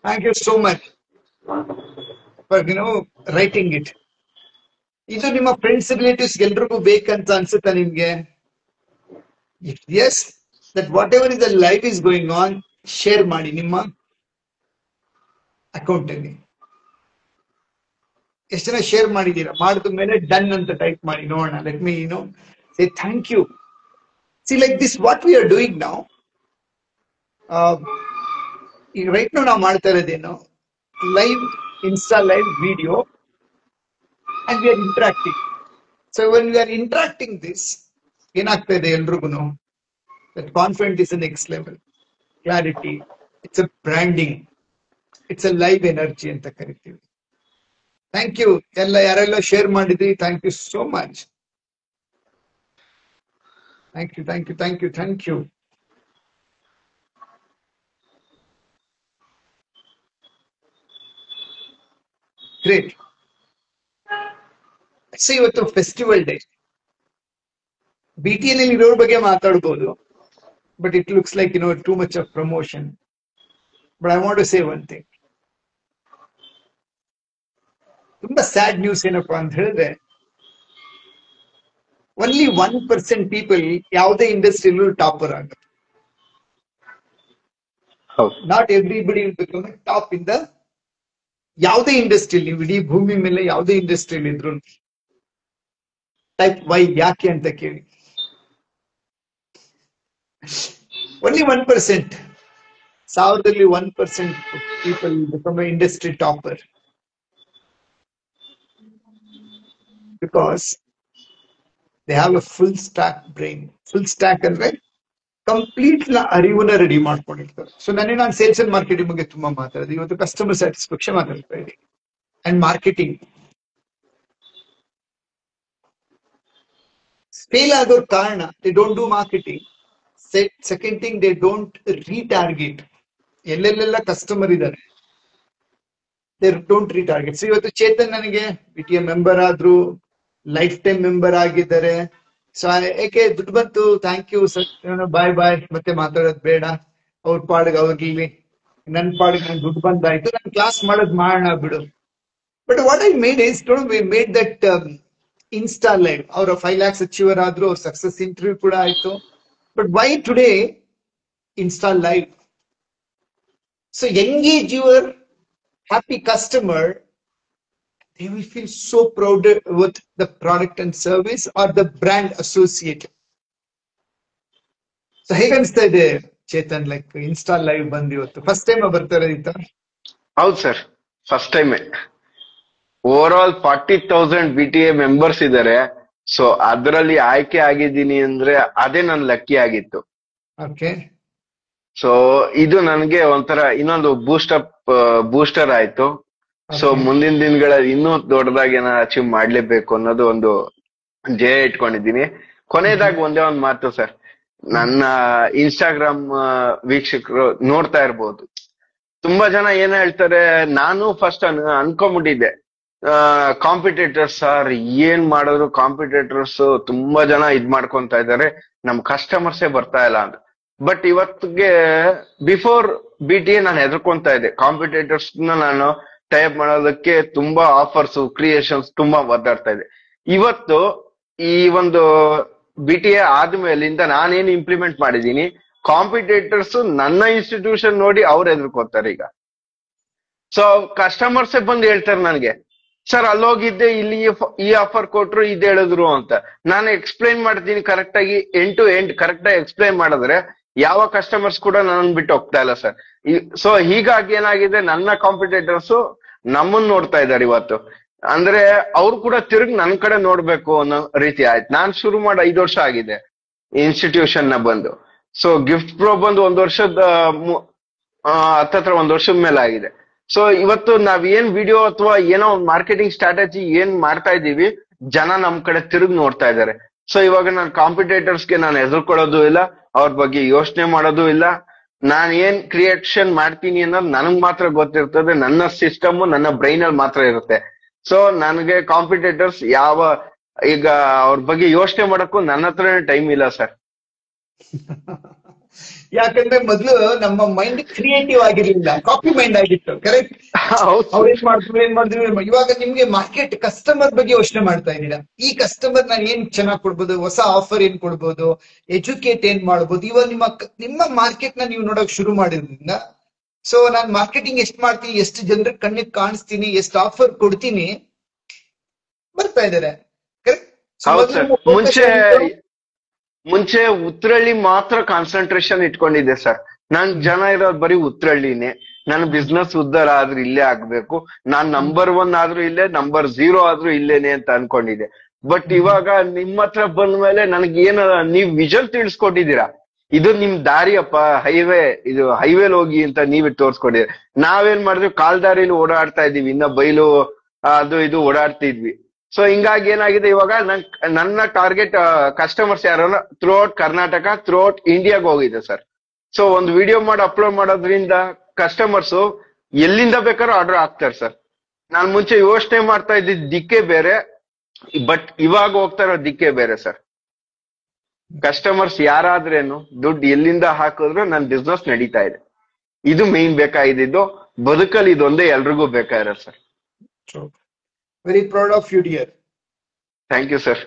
Thank you so much for writing it. ಇದು ನಿಮ್ಮ ಫ್ರೆಂಡ್ಸ್ ರಿಲೇಟಿವ್ಸ್ ಎಲ್ರಿಗೂ ಬೇಕಂತ ಅನ್ಸುತ್ತಾ ನಿಮ್ಗೆ? Yes, that whatever is the life is going on, share ಮಾಡಿ ನಿಮ್ಮ ಅಕೌಂಟ್ ಅಲ್ಲಿ. ಎಷ್ಟು ಜನ ಶೇರ್ ಮಾಡಿದೀರಾ? ಮಾಡಿದ ಮೇಲೆ ಡನ್ ಅಂತ ಟೈಪ್ ಮಾಡಿ ನೋಡೋಣ. Let me say thank you. See like this what we are doing now. ಈಗ ರೈಟ್ ನಾವು ಮಾಡ್ತಾ ಇರೋದೇನು? Live, insta live video, and we are interacting. So when we are interacting this, ಏನಾಗ್ತಾ ಇದೆ ಎಲ್ರಿಗೂ? that confidence is the next level. Clarity, it's a branding, it's a live energy ಅಂತ ಕರಿತೀವಿ. ಥ್ಯಾಂಕ್ ಯು ಎಲ್ಲ ಯಾರೆಲ್ಲ ಶೇರ್ ಮಾಡಿದ್ರಿ, thank you so much. Thank you, thank you, thank you, thank you. Great. So ಇವತ್ತು ಫೆಸ್ಟಿವಲ್ ಡೇ. BTL ಅಲ್ಲಿ ಇರೋರ ಬಗ್ಗೆ ಮಾತಾಡ್ಬೋದು, but it looks like too much of promotion. But I want to say one thing. ತುಂಬಾ ಸ್ಯಾಡ್ ನ್ಯೂಸ್ ಏನಪ್ಪಾ ಅಂತ ಹೇಳಿದ್ರೆ, ಓನ್ಲಿ 1% ಪೀಪಲ್ ಯಾವುದೇ ಇಂಡಸ್ಟ್ರಿಯಲ್ಲೂ ಟಾಪರ್ ಆಗುತ್ತೆ. Not everybody will become top in the ಯಾವುದೇ ಇಂಡಸ್ಟ್ರಿಯಲ್ಲಿ. ನೀವು ಇಡೀ ಭೂಮಿ ಮೇಲೆ ಯಾವುದೇ ಇಂಡಸ್ಟ್ರಿಯಲ್ಲಿ ಇದ್ರು ಟೈಪ್ ವೈ, ಯಾಕೆ ಅಂತ ಕೇಳಿ. Only 1%, 1000ರಲ್ಲಿ 1% people become industry topper. Because they have a full stack brain. Full stack ಅಂದ್ರೆ ಕಂಪ್ಲೀಟ್ ಅರಿವನ್ನ ರೆಡಿ ಮಾಡ್ಕೊಂಡಿರ್ತಾರೆ. ಸೊ ನಾನು ಸೇಲ್ಸ್ ಅಂಡ್ ಮಾರ್ಕೆಟಿಂಗ್ ಬಗ್ಗೆ ತುಂಬಾ ಮಾತಾಡಿದೆ. ಇವತ್ತು ಕಸ್ಟಮರ್ ಸ್ಯಾಟಿಸ್ಫ್ಯಾಕ್ಷನ್ ಮಾತಾಡ್ತಾ ಇದ್ದೀನಿ ಅಂಡ್ ಮಾರ್ಕೆಟಿಂಗ್. ಫೇಲ್ ಆಗೋ ಕಾರಣ they don't do marketing. Second thing, they don't retarget. ಎಲ್ಲೆಲ್ಲೆಲ್ಲ ಕಸ್ಟಮರ್ ಇದ್ದಾರೆ, ದೇ ಡೋಂಟ್ ರೀಟಾರ್ಗೆಟ್. ಸೊ ಇವತ್ತು ಚೇತನ್ ನನಗೆ BTM ಮೆಂಬರ್ ಆದ್ರು, ಲೈಫ್ ಟೈಮ್ ಮೆಂಬರ್ ಆಗಿದ್ದಾರೆ. ಸೊ ಏಕೆ ದುಡ್ಡು ಬಂತು, thank you sir, bye bye, ಮತ್ತೆ ಮಾತಾಡೋದು ಬೇಡ, ಅವ್ರ ಪಾಡಿಗೆ ಅವ್ರಿರ್ಲಿ, ನನ್ ಪಾಡಿಗೆ ನನ್ ದುಡ್ಡು ಬಂದಾಯ್ತು, ನನ್ ಕ್ಲಾಸ್ ಮಾಡೋದು ಮಾಡೋಣ ಬಿಡು. But what I made is made that insta live. ಅವರ 5 lakhs ಅಚೀವರ್ ಆದ್ರು, ಅವ್ರ ಸಕ್ಸಸ್ ಇಂಟರ್ವ್ಯೂ ಕೂಡ ಆಯ್ತು. But why today insta live? So engage your happy customer, they will feel so proud with the product and service or the brand associated. So ಹೇಗೆ ಅನಿಸ್ತಾ ಇದೆ ಚೇತನ್, ಲೈಕ್ ಇನ್ಸ್ಟಾ ಲೈವ್ ಬಂದು ಇವತ್ತು ಫಸ್ಟ್ ಟೈಮ್ ಬರ್ತಾರೆ ಇತ್ತ? ಹೌದು sir, first time. Over all 40,000 BTA members ಇದ್ದಾರೆ. ಸೊ ಅದರಲ್ಲಿ ಆಯ್ಕೆ ಆಗಿದ್ದೀನಿ ಅಂದ್ರೆ ಅದೇ ನನ್ ಲಕ್ಕಿ ಆಗಿತ್ತು. ಓಕೆ. ಸೊ ಇದು ನನ್ಗೆ ಒಂಥರ ಇನ್ನೊಂದು ಬೂಸ್ಟರ್ ಆಯ್ತು. ಸೊ ಮುಂದಿನ ದಿನಗಳಲ್ಲಿ ಇನ್ನೂ ದೊಡ್ಡದಾಗಿ ಏನೋ ಅಚೀವ್ ಮಾಡ್ಲೇಬೇಕು ಅನ್ನೋದು ಒಂದು ಧ್ಯೇಯ ಇಟ್ಕೊಂಡಿದ್ದೀನಿ. ಕೊನೆಯದಾಗಿ ಒಂದೇ ಒಂದು ಮಾತು ಸರ್, ನನ್ನ ಇನ್ಸ್ಟಾಗ್ರಾಮ್ ವೀಕ್ಷಕರು ನೋಡ್ತಾ ಇರ್ಬೋದು, ತುಂಬಾ ಜನ ಏನ್ ಹೇಳ್ತಾರೆ, ನಾನು ಫಸ್ಟ್ ಅನ್ಕೊಂಡ್ಬಿಟ್ಟಿದ್ದೆ ಕಾಂಪಿಟೇಟರ್ಸ್ ಸರ್, ಏನ್ ಮಾಡೋದು ಕಾಂಪಿಟೇಟರ್ಸ್ ತುಂಬಾ ಜನ ಇದ್ ಮಾಡ್ಕೊಂತ ಇದಾರೆ, ನಮ್ ಕಸ್ಟಮರ್ಸೇ ಬರ್ತಾ ಇಲ್ಲ ಅಂತ. ಬಟ್ ಇವತ್ತಿಗೆ ಬಿಫೋರ್ BTA ನಾನು ಹೆದರ್ಕೊಂತಾ ಇದ್ದೆ. ಕಾಂಪಿಟೇಟರ್ಸ್ ನಾನು ಟೈಪ್ ಮಾಡೋದಕ್ಕೆ ತುಂಬಾ ಆಫರ್ಸ್ ಕ್ರಿಯೇಷನ್ಸ್ ತುಂಬಾ ಒದ್ದಾಡ್ತಾ ಇದೆ. ಇವತ್ತು ಈ ಒಂದು BTA ಆದ್ಮೇಲಿಂದ ನಾನೇನು ಇಂಪ್ಲಿಮೆಂಟ್ ಮಾಡಿದೀನಿ, ಕಾಂಪಿಟೇಟರ್ಸ್ ನನ್ನ ಇನ್ಸ್ಟಿಟ್ಯೂಷನ್ ನೋಡಿ ಅವ್ರು ಹೆದರ್ಕೋತಾರೆ ಈಗ. ಸೊ ಕಸ್ಟಮರ್ಸೇ ಬಂದು ಹೇಳ್ತಾರೆ ನನಗೆ, ಸರ್ ಅಲ್ಲೋಗಿದ್ದೆ, ಇಲ್ಲಿ ಈ ಆಫರ್ ಕೊಟ್ರು, ಇದು ಹೇಳಿದ್ರು ಅಂತ. ನಾನು ಎಕ್ಸ್ಪ್ಲೈನ್ ಮಾಡ್ತೀನಿ ಕರೆಕ್ಟ್ ಆಗಿ, ಎಂಡ್ ಟು ಎಂಡ್ ಕರೆಕ್ಟ್ ಆಗಿ ಎಕ್ಸ್ಪ್ಲೈನ್ ಮಾಡಿದ್ರೆ ಯಾವ ಕಸ್ಟಮರ್ಸ್ ಕೂಡ ನನ್ನ ಬಿಟ್ಟು ಹೋಗ್ತಾ ಇಲ್ಲ ಸರ್. ಸೊ ಹೀಗಾಗಿ ಏನಾಗಿದೆ, ನನ್ನ ಕಾಂಪಿಟೇಟರ್ಸ್ ನಮ್ಮನ್ನ ನೋಡ್ತಾ ಇದ್ದಾರೆ ಇವತ್ತು. ಅಂದ್ರೆ ಅವ್ರು ಕೂಡ ತಿರುಗಿ ನನ್ ಕಡೆ ನೋಡ್ಬೇಕು ಅನ್ನೋ ರೀತಿ ಆಯ್ತು. ನಾನ್ ಶುರು ಮಾಡಿ 5 ವರ್ಷ ಆಗಿದೆ ಇನ್ಸ್ಟಿಟ್ಯೂಷನ್ ನ ಬಂದು. ಸೊ ಗಿಫ್ಟ್ ಪ್ರೋ ಬಂದು 1 ವರ್ಷದ ಹತ್ತತ್ರ 1 ವರ್ಷದ ಮೇಲೆ ಆಗಿದೆ. ಸೊ ಇವತ್ತು ನಾವ್ ಏನ್ ವಿಡಿಯೋ ಅಥವಾ ಏನೋ ಒಂದು ಮಾರ್ಕೆಟಿಂಗ್ ಸ್ಟ್ರಾಟಜಿ ಏನ್ ಮಾಡ್ತಾ ಇದೀವಿ, ಜನ ನಮ್ ಕಡೆ ತಿರುಗಿ ನೋಡ್ತಾ ಇದ್ದಾರೆ. ಸೊ ಇವಾಗ ನಾನು ಕಾಂಪಿಟೇಟರ್ಸ್ಗೆ ನಾನು ಹೆದರ್ಕೊಳ್ಳೋದು ಇಲ್ಲ, ಅವ್ರ ಬಗ್ಗೆ ಯೋಚನೆ ಮಾಡೋದು ಇಲ್ಲ. ನಾನ್ ಏನ್ ಕ್ರಿಯೇಷನ್ ಮಾಡ್ತೀನಿ ಅನ್ನೋದು ನನಗ್ ಮಾತ್ರ ಗೊತ್ತಿರ್ತದೆ, ನನ್ನ ಸಿಸ್ಟಮ್ ನನ್ನ ಬ್ರೈನ್ ಅಲ್ಲಿ ಮಾತ್ರ ಇರುತ್ತೆ. ಸೊ ನನಗೆ ಕಾಂಪಿಟೇಟರ್ಸ್ ಈಗ ಅವ್ರ ಬಗ್ಗೆ ಯೋಚನೆ ಮಾಡಕ್ಕೂ ನನ್ನ ಹತ್ರನೇ ಟೈಮ್ ಇಲ್ಲ ಸರ್. ಯಾಕಂದ್ರೆ ಮೊದ್ಲು ನಮ್ಮ ಮೈಂಡ್ ಕ್ರಿಯೇಟಿವ್ ಆಗಿರ್ಲಿಲ್ಲ, ಕಾಪಿ ಮೈಂಡ್ ಆಗಿತ್ತು. ಕರೆಕ್ಟ್? ಅವ್ರೇನ್ ಮಾಡಿದ್ರು. ಇವಾಗ ನಿಮ್ಗೆ ಮಾರ್ಕೆಟ್ ಕಸ್ಟಮರ್ ಬಗ್ಗೆ ಯೋಚನೆ ಮಾಡ್ತಾ ಇದ್ದೀರಾ. ಈ ಕಸ್ಟಮರ್ ನಾನು ಏನ್ ಚೆನ್ನಾಗ್ ಕೊಡ್ಬೋದು, ಹೊಸ ಆಫರ್ ಏನ್ ಕೊಡ್ಬೋದು, ಎಜುಕೇಟ್ ಏನ್ ಮಾಡ್ಬೋದು. ಇವಾಗ ನಿಮ್ಮ ಮಾರ್ಕೆಟ್ ನ ನೀವು ನೋಡಕ್ ಶುರು ಮಾಡಿದ್ರಿಂದ, ಸೊ ನಾನ್ ಮಾರ್ಕೆಟಿಂಗ್ ಎಷ್ಟ್ ಮಾಡ್ತೀನಿ, ಎಷ್ಟು ಜನರಿಗೆ ಕಣ್ಣಿಗೆ ಕಾಣಿಸ್ತೀನಿ, ಎಷ್ಟು ಆಫರ್ ಕೊಡ್ತೀನಿ, ಬರ್ತಾ ಇದಾರೆ. ಮುಂಚೆ ಉತ್ರಳ್ಳಿ ಮಾತ್ರ ಕಾನ್ಸಂಟ್ರೇಷನ್ ಇಟ್ಕೊಂಡಿದ್ದೆ ಸರ್. ನನ್ ಜನ ಇರೋದು ಬರೀ ಉತ್ರಳ್ಳಿನೇ. ನನ್ನ ಬಿಸ್ನೆಸ್ ಉದ್ದಾರ ಆದ್ರೂ ಇಲ್ಲೇ ಆಗ್ಬೇಕು, ನಾನ್ ನಂಬರ್ 1 ಆದ್ರೂ ಇಲ್ಲೇ, ನಂಬರ್ 0 ಆದ್ರೂ ಇಲ್ಲೇನೆ ಅಂತ ಅನ್ಕೊಂಡಿದ್ದೆ. ಬಟ್ ಇವಾಗ ನಿಮ್ ಹತ್ರ ಬಂದ್ಮೇಲೆ ನನಗೇನು ನೀವ್ ವಿಷನ್ ತಿಳಿಸ್ಕೊಟ್ಟಿದ್ದೀರಾ, ಇದು ನಿಮ್ ದಾರಿಯಪ್ಪ, ಇದು ಹೈವೇಲ್ ಹೋಗಿ ಅಂತ ನೀವೇ ತೋರ್ಸ್ಕೊಟ್ಟಿದ್ದೀರಾ. ನಾವೇನ್ ಮಾಡಿದ್ವಿ, ಕಾಲ್ದಾರಿಲಿ ಓಡಾಡ್ತಾ ಇದೀವಿ, ಇನ್ನ ಬೈಲು ಅದು ಇದು ಓಡಾಡ್ತಿದ್ವಿ. ಸೊ ಹಿಂಗಾಗಿ ಏನಾಗಿದೆ, ಇವಾಗ ನನ್ನ ಟಾರ್ಗೆಟ್ ಕಸ್ಟಮರ್ಸ್ ಯಾರು throughout Karnataka, throughout ಇಂಡಿಯಾಗ ಹೋಗಿದೆ ಸರ್. ಸೊ ಒಂದು ವಿಡಿಯೋ ಮಾಡಿ ಅಪ್ಲೋಡ್ ಮಾಡೋದ್ರಿಂದ ಕಸ್ಟಮರ್ಸ್ ಎಲ್ಲಿಂದ ಬೇಕಾದ್ರೂ ಆರ್ಡರ್ ಆಗ್ತಾರೆ ಸರ್. ನಾನ್ ಮುಂಚೆ ಯೋಚನೆ ಮಾಡ್ತಾ ಇದ್ದಿದ್ ದಿಕ್ಕೇ ಬೇರೆ, ಬಟ್ ಇವಾಗ ಹೋಗ್ತಾ ಇರೋ ದಿಕ್ಕೇ ಬೇರೆ ಸರ್. ಕಸ್ಟಮರ್ಸ್ ಯಾರಾದ್ರೇನು ದುಡ್ಡು ಎಲ್ಲಿಂದ ಹಾಕಿದ್ರು ನನ್ನ ಬಿಸ್ನೆಸ್ ನಡೀತಾ ಇದೆ. ಇದು ಮೇನ್ ಬೇಕಾಗಿದ್ದು. ಬದುಕಲ್ಲಿ ಇದೊಂದೇ ಎಲ್ರಿಗೂ ಬೇಕಾಗಿರೋ sir. Very proud of you dear. Thank you sir.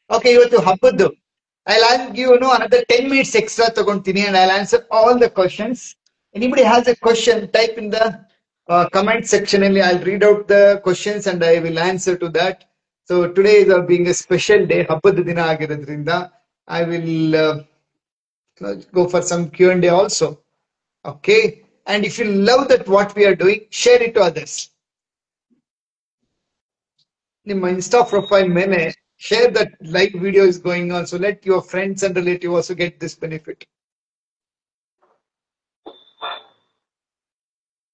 Okay, ಇವತ್ತು ಹಬ್ಬದ್ದು I'll give you another 10 minutes extra ತಗೊಂತೀನಿ, and I'll answer all the questions. Anybody has a question, type in the comment section. I'll read out the questions and I will answer to that. So today is being a special day, ಹಬ್ಬದ ದಿನ ಆಗಿರೋದ್ರಿಂದ I will go for some Q&A also. Okay, and if you love that what we are doing, share it to others. ನಿಮ್ಮ Insta profile ಮೇಲೆ share that live video is going on, so let your friends and relatives also get this benefit.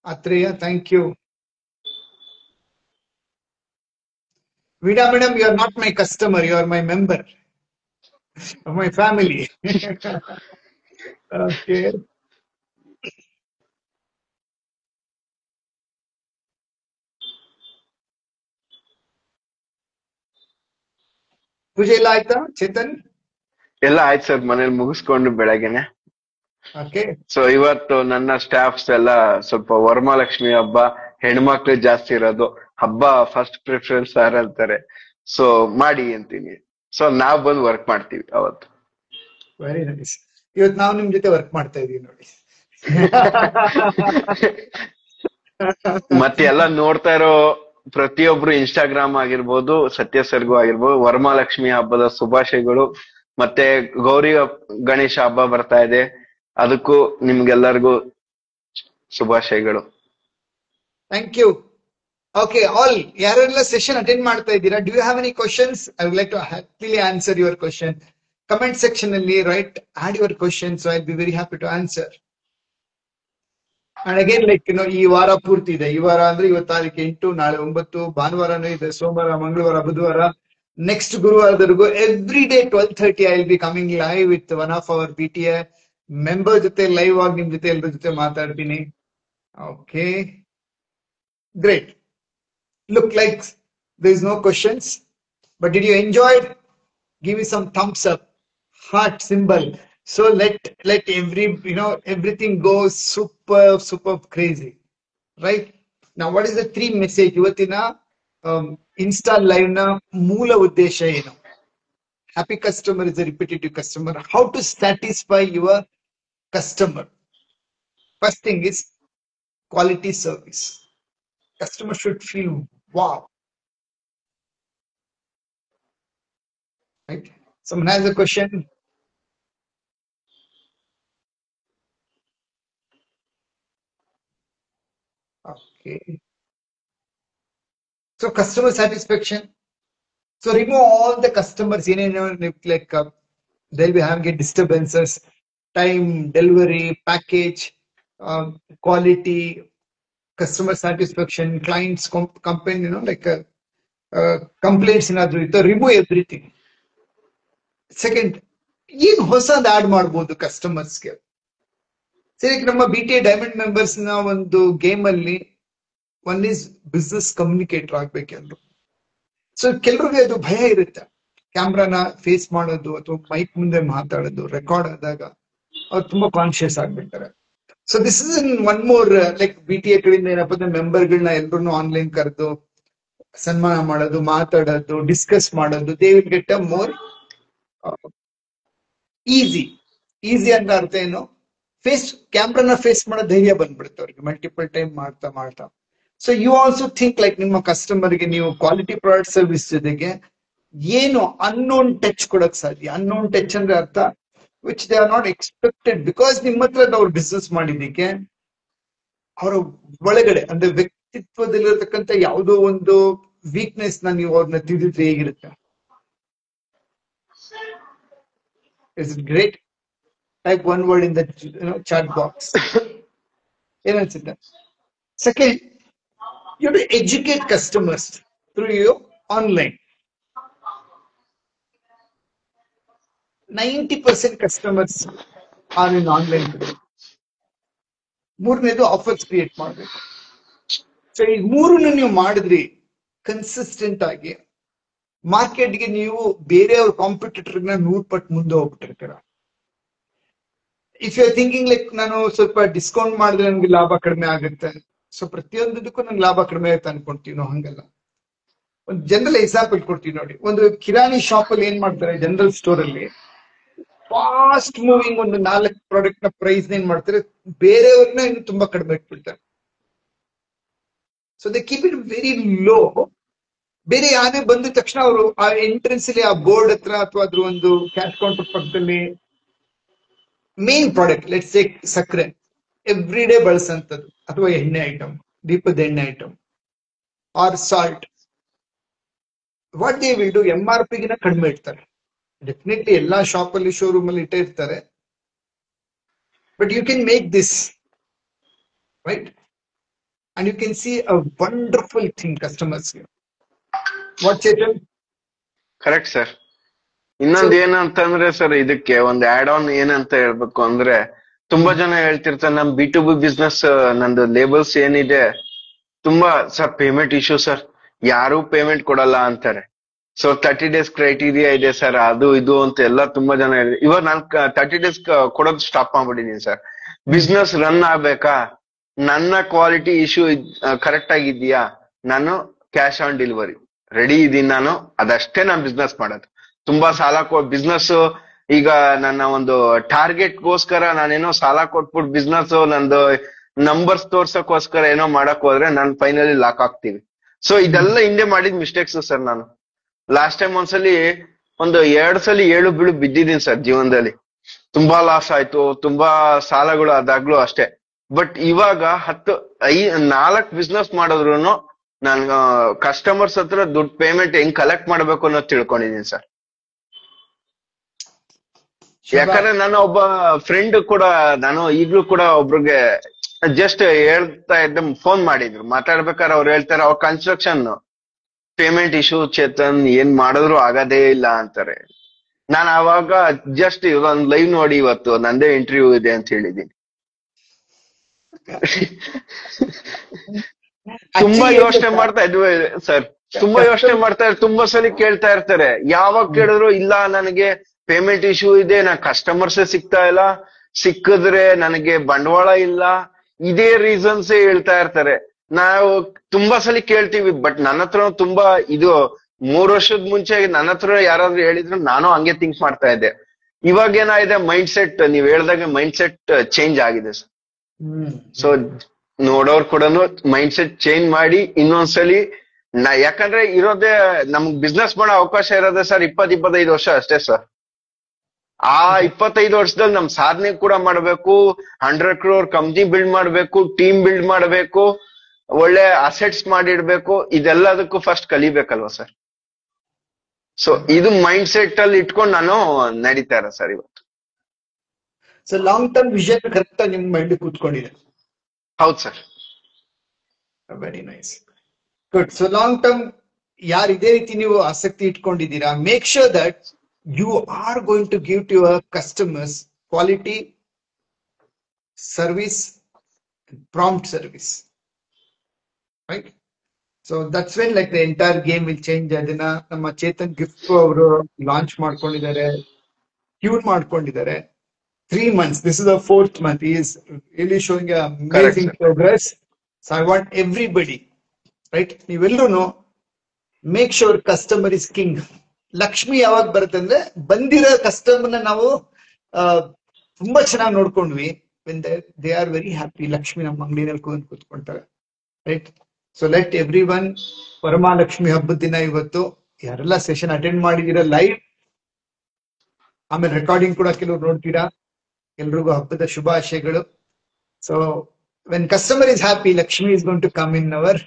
Atreya, thank you. Vida madam, you are not my customer, you are my member of my family. Okay. ಪೂಜೆ ಎಲ್ಲ ಆಯ್ತಾ ಚೇತನ್? ಎಲ್ಲ ಆಯ್ತು ಸರ್, ಮನೇಲಿ ಮುಗಿಸ್ಕೊಂಡು ಬೆಳಗ್ಗೆನೆ. ಸೊ ಇವತ್ತು ನನ್ನ ಸ್ಟಾಫ್ಸ್ ಎಲ್ಲ ಸ್ವಲ್ಪ ವರಮಹಾಲಕ್ಷ್ಮಿ ಹಬ್ಬ, ಹೆಣ್ಮಕ್ಳು ಜಾಸ್ತಿ ಇರೋದು ಹಬ್ಬ, ಫಸ್ಟ್ ಪ್ರಿಫರೆನ್ಸ್ ಯಾರು ಅಂತಾರೆ, ಸೊ ಮಾಡಿ ಅಂತೀನಿ. ಸೊ ನಾವ್ ಬಂದು ವರ್ಕ್ ಮಾಡ್ತೀವಿ ಅವತ್ತು. Very nice. ಇವತ್ತು ನಾವು ನಿಮ್ ಜೊತೆ ವರ್ಕ್ ಮಾಡ್ತಾ ಇದೀವಿ ನೋಡಿ. ಮತ್ತೆ ಎಲ್ಲ ನೋಡ್ತಾ ಇರೋ ಪ್ರತಿಯೊಬ್ರು ಇನ್ಸ್ಟಾಗ್ರಾಮ್ ಆಗಿರ್ಬೋದು, ಸತ್ಯ ಸರ್ಗೂ ಆಗಿರ್ಬೋದು, ವರಮಹಾಲಕ್ಷ್ಮಿ ಹಬ್ಬದ ಶುಭಾಶಯಗಳು. ಮತ್ತೆ ಗೌರಿ ಗಣೇಶ ಹಬ್ಬ ಬರ್ತಾ ಇದೆ, ಅದಕ್ಕೂ ನಿಮ್ಗೆಲ್ಲರಿಗೂ ಶುಭಾಶಯಗಳು. Thank you. ಓಕೆ, ಆಲ್ ಯಾರೆಲ್ಲ ಸೆಷನ್ ಅಟೆಂಡ್ ಮಾಡ್ತಾ ಇದ್ದೀರಾ, do you have any questions? I would like to happily answer your question. Comment section ಅಲ್ಲಿ right, add your question, so I will be very happy to answer. And again like ಈ ವಾರ ಪೂರ್ತಿ ಇದೆ. ಈ ವಾರ ಅಂದ್ರೆ ಇವತ್ತು ತಾರೀಕು 8, ನಾಳೆ 9, ಭಾನುವಾರನೂ ಇದೆ, ಸೋಮವಾರ, ಮಂಗಳವಾರ, ಬುಧವಾರ, ನೆಕ್ಸ್ಟ್ ಗುರುವಾರದವರೆಗೂ every day 12:30 I will be coming live with one of our BTA member ಜೊತೆ ಲೈವ್ ಆಗಿ ನಿಮ್ ಜೊತೆ ಎಲ್ಲರ ಜೊತೆ ಮಾತಾಡ್ತೀನಿ. Okay, great. Look like there is no questions, but did you enjoy it? Give me some thumbs up, heart symbol, So let everything goes super crazy, right? Now, what is the three message? ಇವತ್ತಿನ Insta live ನ ಮೂಲ ಉದ್ದೇಶ ಏನು? Happy customer is a repetitive customer. How to satisfy your customer? First thing is quality service. Customer should feel wow, right? Someone has a question. Okay. So customer satisfaction. So remove all the customers in like they'll be having disturbances, time, delivery, package, quality, customer satisfaction, clients complaint, like complaints ಏನಾದ್ರು remove everything. Second, ಏನು ಹೊಸದು ಆಡ್ ಮಾಡ್ಬೋದು ಕಸ್ಟಮರ್ಸ್ಗೆ? ಸರಿ, ನಮ್ಮ BTA ಡೈಮಂಡ್ ಮೆಂಬರ್ಸ್ ನ ಒಂದು ಗೇಮ್ ಅಲ್ಲಿ ಒನ್ ಈಸ್ ಬಿಸ್ನೆಸ್ ಕಮ್ಯುನಿಕೇಟರ್ ಆಗ್ಬೇಕೆಂದ್ರು. ಸೊ ಕೆಲವ್ರಿಗೆ ಅದು ಭಯ ಇರುತ್ತೆ, ಕ್ಯಾಮ್ರಾನ ಫೇಸ್ ಮಾಡೋದು ಅಥವಾ ಮೈಕ್ ಮುಂದೆ ಮಾತಾಡೋದು ರೆಕಾರ್ಡ್ ಆದಾಗ ಅವ್ರು ತುಂಬಾ ಕಾನ್ಶಿಯಸ್ ಆಗ್ಬಿಡ್ತಾರೆ. So this is one more like BTA ಕಡೆಯಿಂದ ಏನಪ್ಪ ಅಂದ್ರೆ ಮೆಂಬರ್ಗಳನ್ನ ಎಲ್ರು ಆನ್ಲೈನ್ ಕರೆದು ಸನ್ಮಾನ ಮಾಡೋದು, ಮಾತಾಡೋದು, ಡಿಸ್ಕಸ್ ಮಾಡೋದು. They will get a more easy ಅಂತ ಅರ್ಥ ಏನು, ಕ್ಯಾಮ್ರಾನ ಫೇಸ್ ಮಾಡೋ ಧೈರ್ಯ ಬಂದ್ಬಿಡುತ್ತೆ ಅವ್ರಿಗೆ ಮಲ್ಟಿಪಲ್ ಟೈಮ್ ಮಾಡ್ತಾ ಮಾಡ್ತಾ. So you also think like ನಿಮ್ಮ ಕಸ್ಟಮರ್ಗೆ ನೀವು ಕ್ವಾಲಿಟಿ ಪ್ರಾಡಕ್ಟ್ ಸರ್ವಿಸ್ ಜೊತೆಗೆ ಏನು ಅನ್ನೋನ್ ಟಚ್ ಕೊಡಕ್ ಸಾಧ್ಯ. ಅನ್ನೋನ್ ಟಚ್ ಅಂದ್ರೆ ಅರ್ಥ which they are not expected, because ನಿಮ್ಮ ಹತ್ರ ಅವ್ರು ಬಿಸ್ನೆಸ್ ಮಾಡಿದ್ದಕ್ಕೆ ಅವರ ಒಳಗಡೆ ಅಂದ್ರೆ ವ್ಯಕ್ತಿತ್ವದಲ್ಲಿರತಕ್ಕಂತ ಯಾವುದೋ ಒಂದು ವೀಕ್ನೆಸ್ ನ ನೀವು ಅವ್ರನ್ನ ತಿಳಿದ್ರೆ ಹೇಗಿರುತ್ತೆ. Is it great? Type one word in the chat box. Second, you have to educate customers through your online. 90% customers are in online today. ಮೂರನೇದು ಆಫರ್ಸ್ ಕ್ರಿಯೇಟ್ ಮಾಡಬೇಕು. ಸೊ ಈ ಮೂರನ್ನು ನೀವು ಮಾಡಿದ್ರಿ ಕನ್ಸಿಸ್ಟೆಂಟ್ ಆಗಿ, ಮಾರ್ಕೆಟ್ಗೆ ನೀವು ಬೇರೆಯವ್ರ ಕಾಂಪಿಟೇಟರ್ನ 100 ಪಟ್ಟು ಮುಂದೆ ಹೋಗ್ಬಿಟ್ಟಿರ್ತೀರ. If you are thinking like ನಾನು ಸ್ವಲ್ಪ ಡಿಸ್ಕೌಂಟ್ ಮಾಡಿದ್ರೆ ನನ್ಗೆ ಲಾಭ ಕಡಿಮೆ ಆಗುತ್ತೆ, ಸೊ ಪ್ರತಿಯೊಂದಕ್ಕೂ ನಂಗೆ ಲಾಭ ಕಡಿಮೆ ಆಗುತ್ತೆ ಅನ್ಕೊಂತೀವಿ ನಾವು. ಹಂಗಲ್ಲ. ಒಂದು ಜನರಲ್ ಎಕ್ಸಾಂಪಲ್ ಕೊಡ್ತೀವಿ ನೋಡಿ. ಒಂದು ಕಿರಾಣಿ ಶಾಪ್ ಅಲ್ಲಿ ಏನ್ ಮಾಡ್ತಾರೆ, ಜನರಲ್ ಸ್ಟೋರ್ ಅಲ್ಲಿ ಫಾಸ್ಟ್ ಮೂವಿಂಗ್ ಒಂದು 4 ಪ್ರಾಡಕ್ಟ್ ನ ಪ್ರೈಸ್ ಏನ್ ಮಾಡ್ತಾರೆ, ಬೇರೆಯವ್ರನ್ನ ಇನ್ನು ತುಂಬಾ ಕಡಿಮೆ ಇಟ್ಬಿಡ್ತಾರೆ. So they keep it very low. ಬೇರೆ ಯಾರೇ ಬಂದ ತಕ್ಷಣ ಅವರು ಆ ಎಂಟ್ರೆನ್ಸ್ ಅಲ್ಲಿ ಆ ಬೋರ್ಡ್ ಹತ್ರ ಅಥವಾ ಅದ್ರ ಒಂದು ಕ್ಯಾಶ್ ಕೌಂಟರ್ ಪಕ್ಕದಲ್ಲಿ ಮೇನ್ ಪ್ರಾಡಕ್ಟ್ ಲೆಟ್ಸ್ ಸೇ ಸಕ್ಕರೆ ಎವ್ರಿ ಡೇ ಬಳಸಂತದ್ದು, ಅಥವಾ ಎಣ್ಣೆ ಐಟಮ್, ದೀಪದ ಎಣ್ಣೆ item or salt, what they will do, MRP ಗಿನ ಕಡಿಮೆ ಇಡ್ತಾರೆ. ಡೆಫಿನೆಟ್ಲಿ ಎಲ್ಲಾ ಶಾಪ್ ಅಲ್ಲಿ ಶೋರೂಮ್ ಅಲ್ಲಿ ಇಟ್ಟೇ ಇರ್ತಾರೆ, but you can make this right and you can see a wonderful thing ಕಸ್ಟಮರ್ಸ್ಗೆ. ವಾಟ್ ಚೇತನ್? Correct sir. ಇನ್ನೊಂದ್ ಏನಂತಂದ್ರೆ ಸರ್, ಇದಕ್ಕೆ ಒಂದು ಆಡ್ ಆನ್ ಏನಂತ ಹೇಳ್ಬೇಕು ಅಂದ್ರೆ, ತುಂಬಾ ಜನ ಹೇಳ್ತಿರ್ತಾರೆ ನಮ್ B2B ಬಿಸ್ನೆಸ್ ನಂದು ಲೇಬಲ್ಸ್ ಏನಿದೆ ತುಂಬಾ ಸರ್ ಪೇಮೆಂಟ್ ಇಶ್ಯೂ ಸರ್, ಯಾರು ಪೇಮೆಂಟ್ ಕೊಡಲ್ಲ ಅಂತಾರೆ. ಸೊ 30 days ಕ್ರೈಟೀರಿಯಾ ಇದೆ ಸರ್, ಅದು ಇದು ಅಂತ ಎಲ್ಲ ತುಂಬಾ ಜನ ಹೇಳಿದ್ರು. ಇವಾಗ ನಾನು 30 days ಕೊಡೋದು ಸ್ಟಾಪ್ ಮಾಡ್ಬಿಟ್ಟಿದೀನಿ ಸರ್. ಬಿಸ್ನೆಸ್ ರನ್ ಆಗ್ಬೇಕಾ, ನನ್ನ ಕ್ವಾಲಿಟಿ ಇಶ್ಯೂ ಕರೆಕ್ಟ್ ಆಗಿದ್ಯಾ, ನಾನು ಕ್ಯಾಶ್ ಆನ್ ಡೆಲಿವರಿ ರೆಡಿ ಇದೀನಿ, ನಾನು ಅದಷ್ಟೇ ನಾನು ಬಿಸ್ನೆಸ್ ಮಾಡೋದು. ತುಂಬಾ ಸಾಲ ಬಿಸ್ನೆಸ್ ಈಗ ನನ್ನ ಒಂದು ಟಾರ್ಗೆಟ್ಗೋಸ್ಕರ ನಾನೇನೋ ಸಾಲ ಕೊಟ್ಬಿಟ್ಟು ಬಿಸ್ನೆಸ್ ನಂದು ನಂಬರ್ಸ್ ತೋರ್ಸಕ್ಕೋಸ್ಕರ ಏನೋ ಮಾಡಕ್ ಹೋದ್ರೆ ನಾನು ಫೈನಲಿ ಲಾಕ್ ಆಗ್ತೀವಿ. ಸೊ ಇದೆಲ್ಲ ಹಿಂದೆ ಮಾಡಿದ ಮಿಸ್ಟೇಕ್ಸ್ ಸರ್. ನಾನು ಲಾಸ್ಟ್ ಟೈಮ್ ಒಂದ್ಸಲಿ 2 ಸಲ 7 ಬೀಳು ಬಿದ್ದಿದ್ದೀನಿ ಸರ್ ಜೀವನದಲ್ಲಿ. ತುಂಬಾ ಲಾಸ್ ಆಯ್ತು, ತುಂಬಾ ಸಾಲಗಳು ಅದಾಗ್ಲೂ ಅಷ್ಟೇ. ಬಟ್ ಇವಾಗ 4 ಬಿಸ್ನೆಸ್ ಮಾಡಿದ್ರು ನಾನು ಕಸ್ಟಮರ್ಸ್ ಹತ್ರ ದುಡ್ಡು ಪೇಮೆಂಟ್ ಹೆಂಗ್ ಕಲೆಕ್ಟ್ ಮಾಡ್ಬೇಕು ಅನ್ನೋದು ತಿಳ್ಕೊಂಡಿದೀನಿ ಸರ್. ಯಾಕಂದ್ರೆ ನಾನು ಒಬ್ಬ ಫ್ರೆಂಡ್ ಕೂಡ, ನಾನು ಈಗ್ಲೂ ಕೂಡ ಒಬ್ರಿಗೆ ಜಸ್ಟ್ ಹೇಳ್ತಾ ಇದ್ದೆ, ಫೋನ್ ಮಾಡಿದ್ರು ಮಾತಾಡ್ಬೇಕಾದ್ರೆ ಅವ್ರು ಹೇಳ್ತಾರೆ ಅವ್ರ ಕನ್ಸ್ಟ್ರಕ್ಷನ್ ಪೇಮೆಂಟ್ ಇಶ್ಯೂ ಚೇತನ್ ಏನ್ ಮಾಡಿದ್ರು ಆಗದೇ ಇಲ್ಲ ಅಂತಾರೆ. ನಾನು ಅವಾಗ ಜಸ್ಟ್ ಒಂದು ಲೈವ್ ನೋಡಿ ಇವತ್ತು ನಂದೇ ಇಂಟರ್ವ್ಯೂ ಇದೆ ಅಂತ ಹೇಳಿದೀನಿ. ತುಂಬಾ ಯೋಚನೆ ಮಾಡ್ತಾ ಇದ್ವಿ ಸರ್, ತುಂಬಾ ಯೋಚನೆ ಮಾಡ್ತಾ ತುಂಬಾ ಸಲ ಕೇಳ್ತಾ ಇರ್ತಾರೆ. ಯಾವಾಗ ಕೇಳಿದ್ರು ಇಲ್ಲ ನನಗೆ ಪೇಮೆಂಟ್ ಇಶ್ಯೂ ಇದೆ, ನಾ ಕಸ್ಟಮರ್ಸ್ ಸಿಗ್ತಾ ಇಲ್ಲ, ಸಿಕ್ಕಿದ್ರೆ ನನಗೆ ಬಂಡವಾಳ ಇಲ್ಲ, ಇದೇ ರೀಸನ್ಸ್ ಹೇಳ್ತಾ ಇರ್ತಾರೆ. ನಾವು ತುಂಬಾ ಸಲ ಕೇಳ್ತೀವಿ, ಬಟ್ ನನ್ನ ಹತ್ರ ತುಂಬಾ ಇದು 3 ವರ್ಷದ ಮುಂಚೆ ನನ್ನ ಹತ್ರ ಯಾರಾದ್ರೂ ಹೇಳಿದ್ರು ನಾನು ಹಂಗೆ ಥಿಂಕ್ ಮಾಡ್ತಾ ಇದ್ದೆ. ಇವಾಗ ಏನಾಗಿದೆ, ಮೈಂಡ್ ಸೆಟ್ ನೀವ್ ಹೇಳ್ದಾಗ ಮೈಂಡ್ ಸೆಟ್ ಚೇಂಜ್ ಆಗಿದೆ ಸರ್. ಸೊ ನೋಡೋರ್ ಕೂಡ ಮೈಂಡ್ ಸೆಟ್ ಚೇಂಜ್ ಮಾಡಿ ಇನ್ನೊಂದ್ಸಲಿ ಯಾಕಂದ್ರೆ ಇರೋದೇ ನಮ್ಗ್ ಬಿಸ್ನೆಸ್ ಮಾಡೋ ಅವಕಾಶ ಇರೋದೇ ಸರ್ 20-25 ವರ್ಷ ಅಷ್ಟೇ ಸರ್. ಆ 25 ವರ್ಷದಲ್ಲಿ ನಮ್ ಸಾಧನೆ ಕೂಡ ಮಾಡ್ಬೇಕು, 100 crore ಕಂಪ್ನಿ ಬಿಲ್ಡ್ ಮಾಡ್ಬೇಕು, ಟೀಮ್ ಬಿಲ್ಡ್ ಮಾಡ್ಬೇಕು, ಒಳ್ಳೆ ಅಸೆಟ್ಸ್ ಮಾಡಿಡ್ಬೇಕು, ಇದೆಲ್ಲದಕ್ಕೂ ಫಸ್ಟ್ ಕಲಿಬೇಕಲ್ವಾ ಸರ್. ಸೊ ಇದು ಮೈಂಡ್ ಸೆಟ್ ಅಲ್ಲಿ ಇಟ್ಕೊಂಡು ನಾನು ನಡೀತಾ ಇರೋ ಸರ್ ಇವತ್ತು. So long term vision correct ನಿಮ್ ಮೈಂಡ್ ಕೂತ್ಕೊಂಡಿದೆ. ಹೌದು sir. Very nice, good. So long term ಯಾರು ಇದೇ ರೀತಿ ನೀವು ಆಸಕ್ತಿ ಇಟ್ಕೊಂಡಿದ್ದೀರಾ, make sure that you are going to give to your customers quality service and prompt service, right? So that's when like the entire game will change. Adina nama Chetan gift avaru launch ಮಾಡ್ಕೊಂಡಿದ್ದಾರೆ, ಟ್ಯೂನ್ ಮಾಡ್ಕೊಂಡಿದ್ದಾರೆ. 3 months, this is the 4th month. He is really showing a amazing progress. So I want everybody, right, ನೀವೆಲ್ಲರೂ make sure customer is king. Lakshmi ಯಾವಾಗ ಬರುತ್ತೆ ಅಂದ್ರೆ ಬಂದಿರೋ ಕಸ್ಟಮರ್ನ ನಾವು ತುಂಬಾ ಚೆನ್ನಾಗಿ ನೋಡ್ಕೊಂಡ್ವಿ, when they are very happy, Lakshmi ನಮ್ಮ ಅಂಗಡಿನಲ್ಲಿ ಕೂತ್ಕೊಂತಾರೆ, right? So let everyone, Varamahalakshmi ಹಬ್ಬದ ದಿನ ಇವತ್ತು ಯಾರೆಲ್ಲ ಸೆಷನ್ ಅಟೆಂಡ್ ಮಾಡಿದೀರಾ ಲೈವ್, ಆಮೇಲೆ ರೆಕಾರ್ಡಿಂಗ್ ಕೂಡ ಕೆಲವ್ರು ನೋಡ್ತೀರಾ, ಎಲ್ರಿಗೂ ಹಬ್ಬದ ಶುಭಾಶಯಗಳು. So when customer is happy, Lakshmi is going to come in our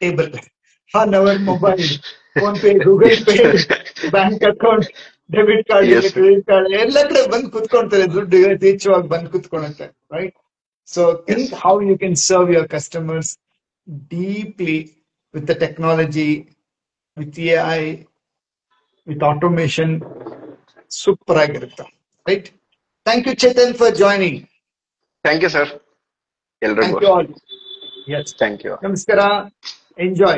table, on our mobile, PhonePe, Google Pay, bank account, debit card, credit card ಎಲ್ಲ ಕಡೆ ಬಂದ್ ಕುತ್ಕೊಂತಾರೆ, ದುಡ್ಡು ಯಥೇಚ್ಛವಾಗಿ ಬಂದ್ ಕುತ್ಕೊಳುತ್ತೆ, right? So think how you can serve your customers deeply with the technology, with AI, with automation. Super ಆಗಿರುತ್ತೆ, right? Thank you Chetan for joining. Thank you sir. Thank you all. Yes, thank you. ನಮಸ್ಕಾರ. Enjoy.